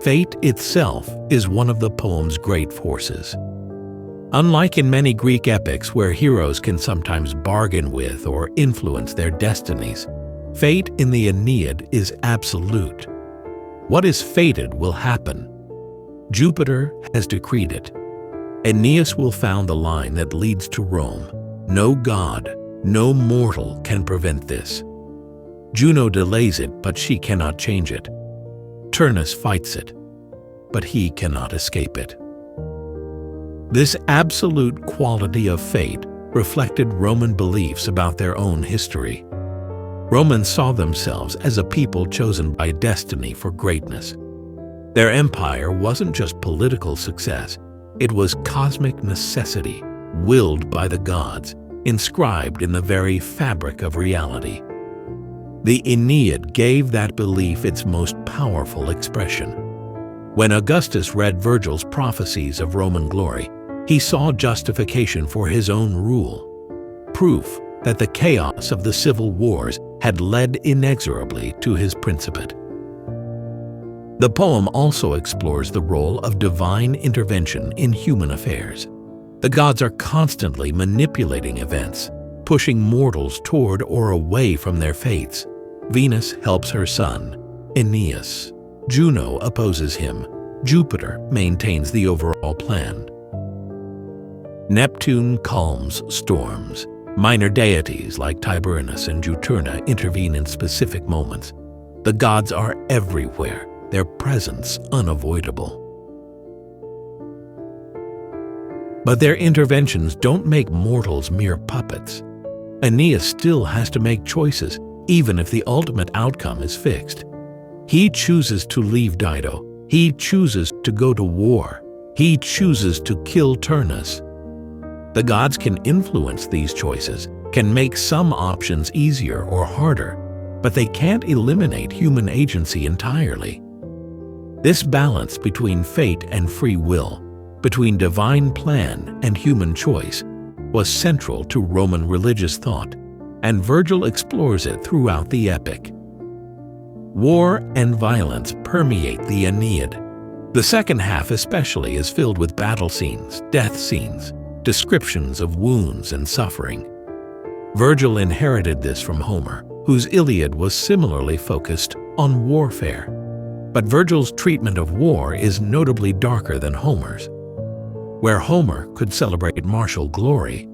Fate itself is one of the poem's great forces. Unlike in many Greek epics where heroes can sometimes bargain with or influence their destinies, fate in the Aeneid is absolute. What is fated will happen. Jupiter has decreed it. Aeneas will found the line that leads to Rome. No god, no mortal can prevent this. Juno delays it, but she cannot change it. Turnus fights it, but he cannot escape it. This absolute quality of fate reflected Roman beliefs about their own history. Romans saw themselves as a people chosen by destiny for greatness. Their empire wasn't just political success, it was cosmic necessity, willed by the gods, inscribed in the very fabric of reality. The Aeneid gave that belief its most powerful expression. When Augustus read Virgil's prophecies of Roman glory, he saw justification for his own rule, proof that the chaos of the civil wars had led inexorably to his principate. The poem also explores the role of divine intervention in human affairs. The gods are constantly manipulating events, pushing mortals toward or away from their fates. Venus helps her son, Aeneas. Juno opposes him. Jupiter maintains the overall plan. Neptune calms storms. Minor deities like Tiberinus and Juturna intervene in specific moments. The gods are everywhere, their presence unavoidable. But their interventions don't make mortals mere puppets. Aeneas still has to make choices, even if the ultimate outcome is fixed. He chooses to leave Dido. He chooses to go to war. He chooses to kill Turnus. The gods can influence these choices, can make some options easier or harder, but they can't eliminate human agency entirely. This balance between fate and free will, between divine plan and human choice, was central to Roman religious thought, and Virgil explores it throughout the epic. War and violence permeate the Aeneid. The second half especially is filled with battle scenes, death scenes, descriptions of wounds and suffering. Virgil inherited this from Homer, whose Iliad was similarly focused on warfare. But Virgil's treatment of war is notably darker than Homer's. Where Homer could celebrate martial glory,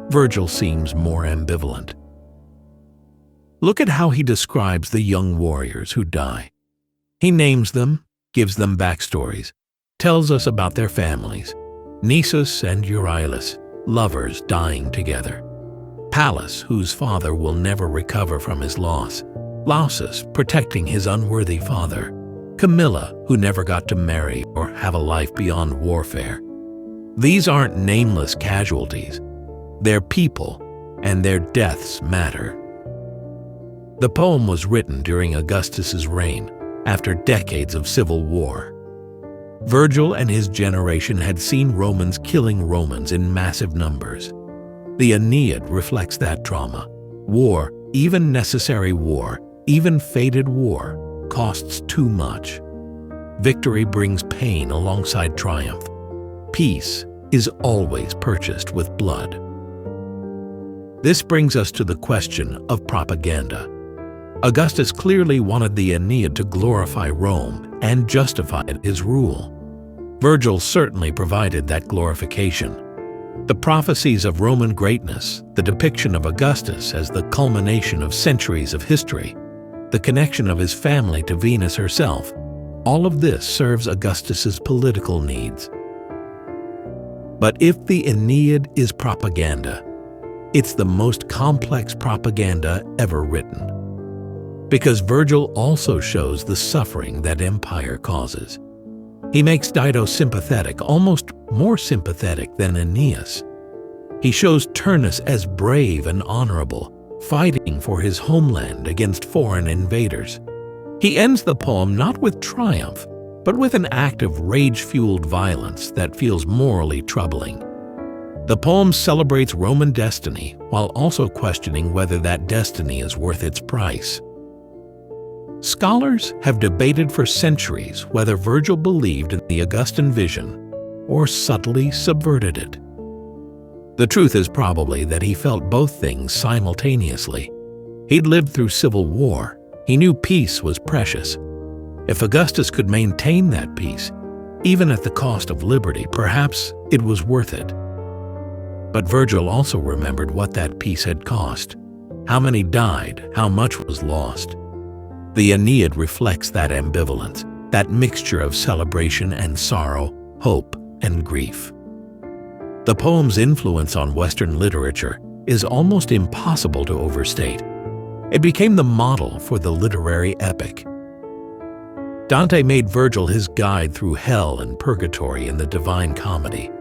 Virgil seems more ambivalent. Look at how he describes the young warriors who die. He names them, gives them backstories, tells us about their families. Nisus and Euryalus, lovers dying together. Pallas, whose father will never recover from his loss. Lausus, protecting his unworthy father. Camilla, who never got to marry or have a life beyond warfare. These aren't nameless casualties. They're people, and their deaths matter. The poem was written during Augustus's reign, after decades of civil war. Virgil and his generation had seen Romans killing Romans in massive numbers. The Aeneid reflects that trauma. War, even necessary war, even fated war, costs too much. Victory brings pain alongside triumph. Peace is always purchased with blood. This brings us to the question of propaganda. Augustus clearly wanted the Aeneid to glorify Rome and justify his rule. Virgil certainly provided that glorification. The prophecies of Roman greatness, the depiction of Augustus as the culmination of centuries of history, the connection of his family to Venus herself, all of this serves Augustus's political needs. But if the Aeneid is propaganda, it's the most complex propaganda ever written. Because Virgil also shows the suffering that empire causes. He makes Dido sympathetic, almost more sympathetic than Aeneas. He shows Turnus as brave and honorable, fighting for his homeland against foreign invaders. He ends the poem not with triumph, but with an act of rage-fueled violence that feels morally troubling. The poem celebrates Roman destiny while also questioning whether that destiny is worth its price. Scholars have debated for centuries whether Virgil believed in the Augustan vision or subtly subverted it. The truth is probably that he felt both things simultaneously. He'd lived through civil war. He knew peace was precious. If Augustus could maintain that peace, even at the cost of liberty, perhaps it was worth it. But Virgil also remembered what that peace had cost. How many died, how much was lost. The Aeneid reflects that ambivalence, that mixture of celebration and sorrow, hope and grief. The poem's influence on Western literature is almost impossible to overstate. It became the model for the literary epic. Dante made Virgil his guide through hell and purgatory in the Divine Comedy.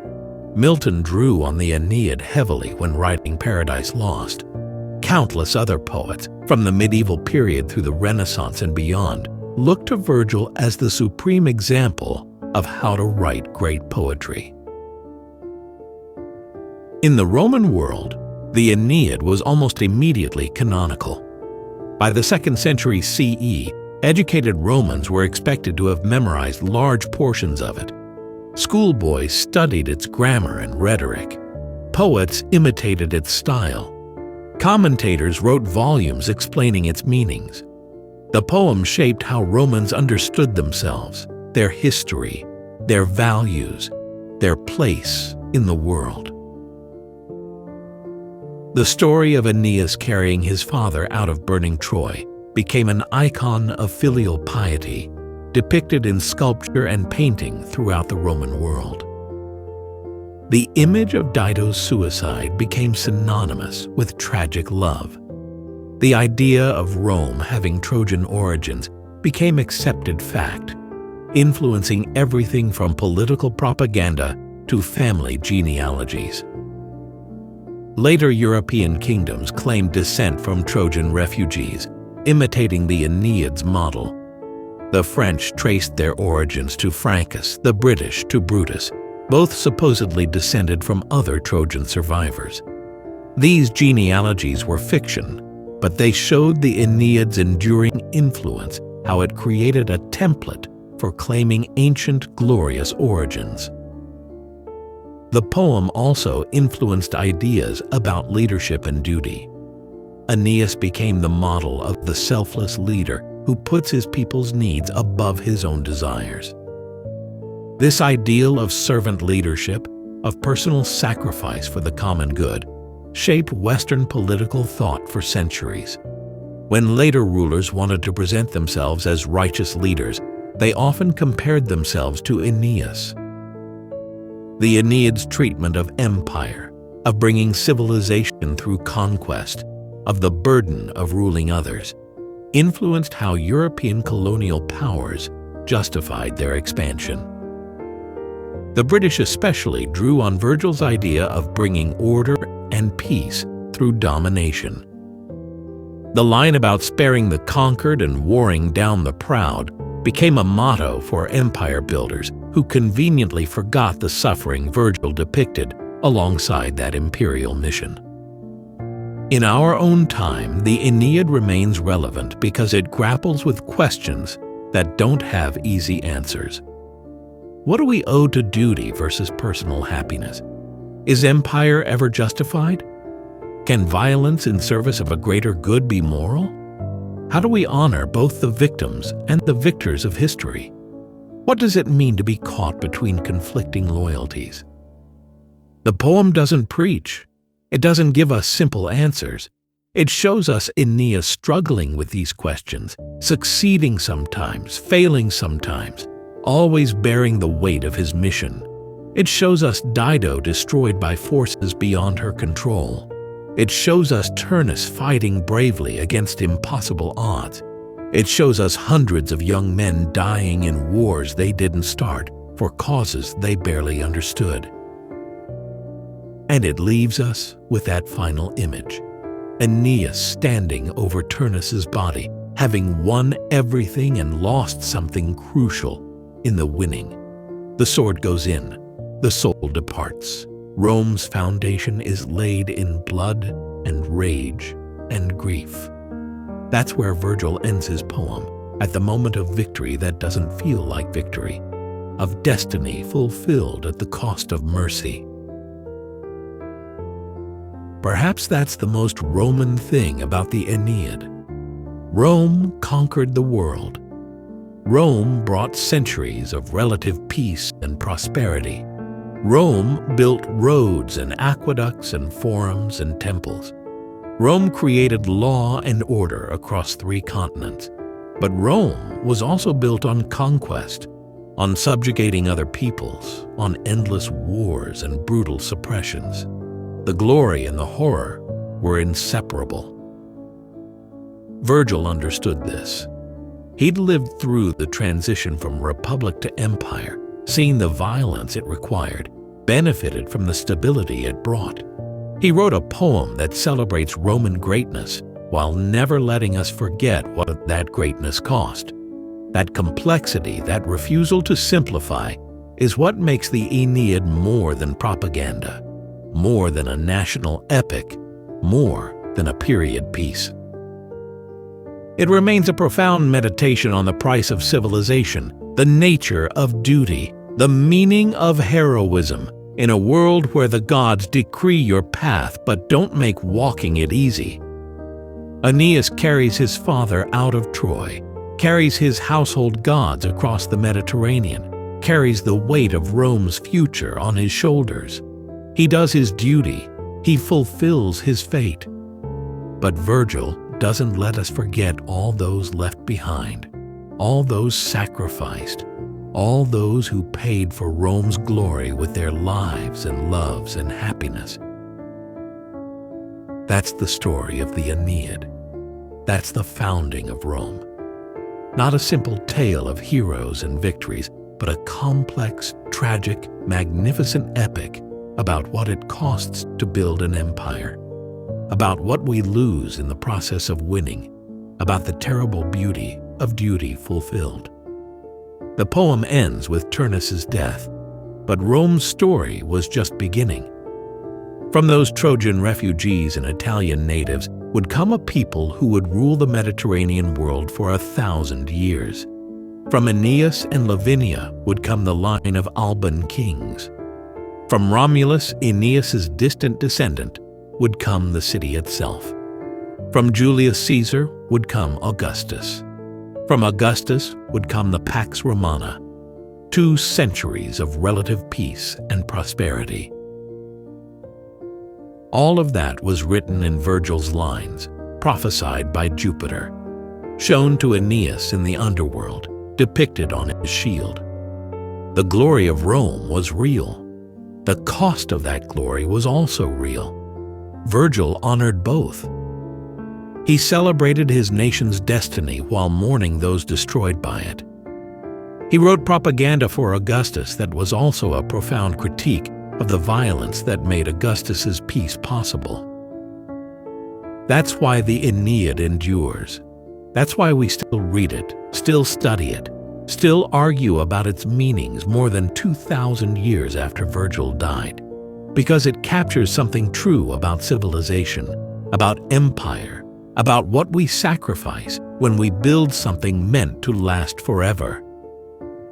Milton drew on the Aeneid heavily when writing Paradise Lost. Countless other poets, from the medieval period through the Renaissance and beyond, looked to Virgil as the supreme example of how to write great poetry. In the Roman world, the Aeneid was almost immediately canonical. By the 2nd century CE, educated Romans were expected to have memorized large portions of it. Schoolboys studied its grammar and rhetoric. Poets imitated its style. Commentators wrote volumes explaining its meanings. The poem shaped how Romans understood themselves, their history, their values, their place in the world. The story of Aeneas carrying his father out of burning Troy became an icon of filial piety, depicted in sculpture and painting throughout the Roman world. The image of Dido's suicide became synonymous with tragic love. The idea of Rome having Trojan origins became accepted fact, influencing everything from political propaganda to family genealogies. Later European kingdoms claimed descent from Trojan refugees, imitating the Aeneid's model. The French traced their origins to Francus, the British to Brutus, both supposedly descended from other Trojan survivors. These genealogies were fiction, but they showed the Aeneid's enduring influence, how it created a template for claiming ancient glorious origins. The poem also influenced ideas about leadership and duty. Aeneas became the model of the selfless leader who puts his people's needs above his own desires. This ideal of servant leadership, of personal sacrifice for the common good, shaped Western political thought for centuries. When later rulers wanted to present themselves as righteous leaders, they often compared themselves to Aeneas. The Aeneid's treatment of empire, of bringing civilization through conquest, of the burden of ruling others, influenced how European colonial powers justified their expansion. The British especially drew on Virgil's idea of bringing order and peace through domination. The line about sparing the conquered and warring down the proud became a motto for empire builders who conveniently forgot the suffering Virgil depicted alongside that imperial mission. In our own time, the Aeneid remains relevant because it grapples with questions that don't have easy answers. What do we owe to duty versus personal happiness? Is empire ever justified? Can violence in service of a greater good be moral? How do we honor both the victims and the victors of history? What does it mean to be caught between conflicting loyalties? The poem doesn't preach. It doesn't give us simple answers. It shows us Aeneas struggling with these questions, succeeding sometimes, failing sometimes, always bearing the weight of his mission. It shows us Dido destroyed by forces beyond her control. It shows us Turnus fighting bravely against impossible odds. It shows us hundreds of young men dying in wars they didn't start for causes they barely understood. And it leaves us with that final image, Aeneas standing over Turnus's body, having won everything and lost something crucial in the winning. The sword goes in, the soul departs. Rome's foundation is laid in blood and rage and grief. That's where Virgil ends his poem, at the moment of victory that doesn't feel like victory, of destiny fulfilled at the cost of mercy. Perhaps that's the most Roman thing about the Aeneid. Rome conquered the world. Rome brought centuries of relative peace and prosperity. Rome built roads and aqueducts and forums and temples. Rome created law and order across 3 continents. But Rome was also built on conquest, on subjugating other peoples, on endless wars and brutal suppressions. The glory and the horror were inseparable. Virgil understood this. He'd lived through the transition from republic to empire, seen the violence it required, benefited from the stability it brought. He wrote a poem that celebrates Roman greatness while never letting us forget what that greatness cost. That complexity, that refusal to simplify, is what makes the Aeneid more than propaganda, more than a national epic, more than a period piece. It remains a profound meditation on the price of civilization, the nature of duty, the meaning of heroism, in a world where the gods decree your path but don't make walking it easy. Aeneas carries his father out of Troy, carries his household gods across the Mediterranean, carries the weight of Rome's future on his shoulders. He does his duty, he fulfills his fate. But Virgil doesn't let us forget all those left behind, all those sacrificed, all those who paid for Rome's glory with their lives and loves and happiness. That's the story of the Aeneid. That's the founding of Rome. Not a simple tale of heroes and victories, but a complex, tragic, magnificent epic about what it costs to build an empire, about what we lose in the process of winning, about the terrible beauty of duty fulfilled. The poem ends with Turnus's death, but Rome's story was just beginning. From those Trojan refugees and Italian natives would come a people who would rule the Mediterranean world for 1,000 years. From Aeneas and Lavinia would come the line of Alban kings. From Romulus, Aeneas's distant descendant, would come the city itself. From Julius Caesar would come Augustus. From Augustus would come the Pax Romana, 2 centuries of relative peace and prosperity. All of that was written in Virgil's lines, prophesied by Jupiter, shown to Aeneas in the underworld, depicted on his shield. The glory of Rome was real. The cost of that glory was also real. Virgil honored both. He celebrated his nation's destiny while mourning those destroyed by it. He wrote propaganda for Augustus that was also a profound critique of the violence that made Augustus's peace possible. That's why the Aeneid endures. That's why we still read it, still study it, still argue about its meanings more than 2,000 years after Virgil died. Because it captures something true about civilization, about empire, about what we sacrifice when we build something meant to last forever.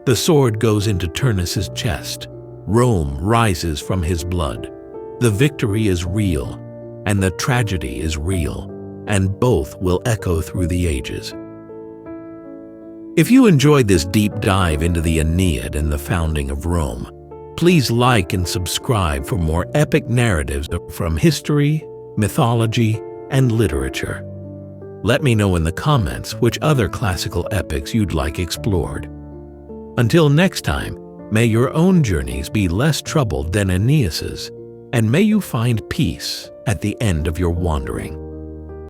The sword goes into Turnus's chest. Rome rises from his blood. The victory is real, and the tragedy is real, and both will echo through the ages. If you enjoyed this deep dive into the Aeneid and the founding of Rome, please like and subscribe for more epic narratives from history, mythology, and literature. Let me know in the comments which other classical epics you'd like explored. Until next time, may your own journeys be less troubled than Aeneas's, and may you find peace at the end of your wandering.